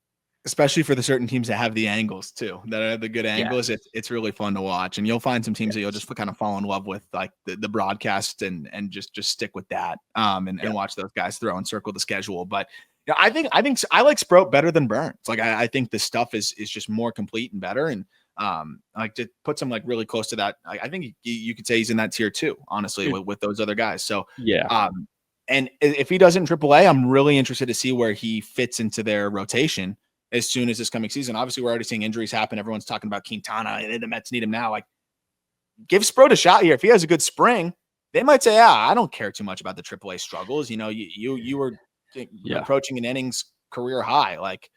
Especially for the certain teams that have the angles too, that have the good angles. It's really fun to watch. And you'll find some teams that you'll just kind of fall in love with, like the broadcast, and just stick with that and watch those guys throw and circle the schedule. But I think I like Sproat better than Burns. Like I think the stuff is just more complete and better. And like to put some like really close to that. I think you could say he's in that tier too, honestly, with those other guys. So and if he doesn't AAA, I'm really interested to see where he fits into their rotation as soon as this coming season. Obviously, we're already seeing injuries happen. Everyone's talking about Quintana, and the Mets need him now. Like, give Sproat a shot here. If he has a good spring, they might say, I don't care too much about the AAA struggles. You were approaching an innings career high. Like,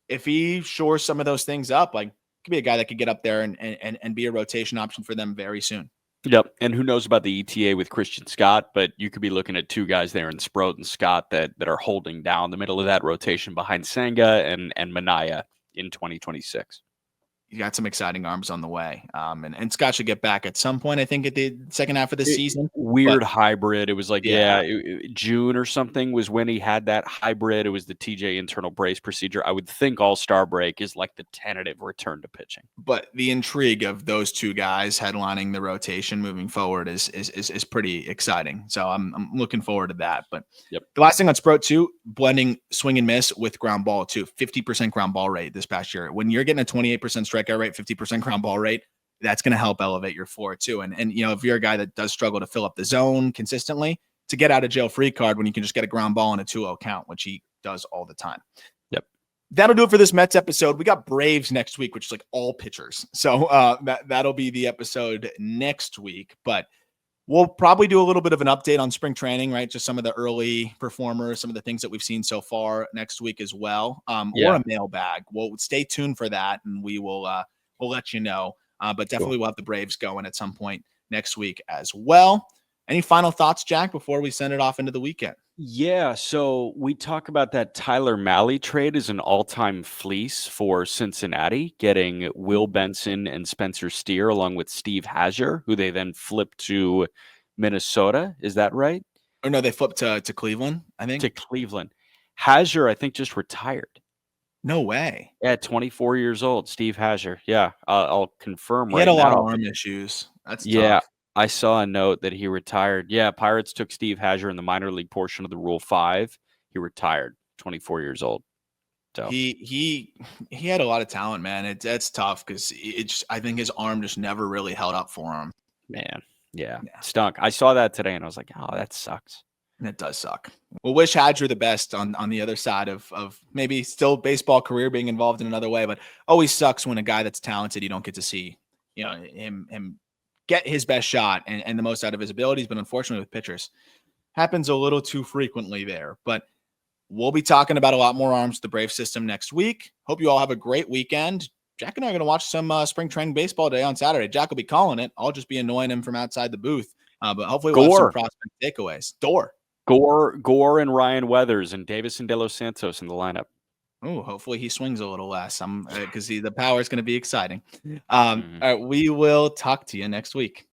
if he shores some of those things up, like, could be a guy that could get up there and be a rotation option for them very soon. Yep. And who knows about the ETA with Christian Scott, but you could be looking at 2 guys there in Sproat and Scott that are holding down the middle of that rotation behind Senga and Manaya in 2026. You got some exciting arms on the way. And Scott should get back at some point, I think, at the second half of the season. Weird hybrid. It was like, June or something was when he had that hybrid. It was the TJ internal brace procedure. I would think All-Star break is like the tentative return to pitching. But the intrigue of those 2 guys headlining the rotation moving forward is pretty exciting. So I'm looking forward to that. But the last thing on Sproat too, blending swing and miss with ground ball too. 50% ground ball rate this past year. When you're getting a 28% strikeout rate, 50% ground ball rate, that's going to help elevate your floor too. And if you're a guy that does struggle to fill up the zone consistently, to get out of jail free card when you can just get a ground ball and a 2-0 count, which he does all the time. Yep. That'll do it for this Mets episode. We got Braves next week, which is like all pitchers. So that'll be the episode next week, but we'll probably do a little bit of an update on spring training, right? Just some of the early performers, some of the things that we've seen so far next week as well, or a mailbag. We'll stay tuned for that, and we will we'll let you know. But definitely we'll have the Braves going at some point next week as well. Any final thoughts, Jack, before we send it off into the weekend? Yeah, so we talk about that Tyler Malley trade as an all-time fleece for Cincinnati, getting Will Benson and Spencer Steer along with Steve Hazard, who they then flipped to Minnesota. Is that right? Or no, they flipped to Cleveland, I think. To Cleveland. Hazard, I think, just retired. No way. Yeah, 24 years old, Steve Hazard. Yeah, I'll confirm He right had a lot now. of arm issues. That's Yeah, tough. I saw a note that he retired. Yeah, Pirates took Steve Hazard in the minor league portion of the Rule 5. He retired, 24 years old. So He had a lot of talent, man. It's tough because I think his arm just never really held up for him. man, yeah, stunk. I saw that today and I was like, oh, that sucks. And it does suck. We'll wish Hadger the best on the other side of maybe still baseball career being involved in another way, but always sucks when a guy that's talented, you don't get to see, him get his best shot and the most out of his abilities. But unfortunately with pitchers, happens a little too frequently there. But we'll be talking about a lot more arms with the Brave system next week. Hope you all have a great weekend. Jack and I are going to watch some spring training baseball day on Saturday. Jack will be calling it. I'll just be annoying him from outside the booth. But hopefully we'll have some prospect takeaways. Gore and Ryan Weathers and Davison De Los Santos in the lineup. Oh, hopefully he swings a little less. Because the power is going to be exciting. All right, we will talk to you next week.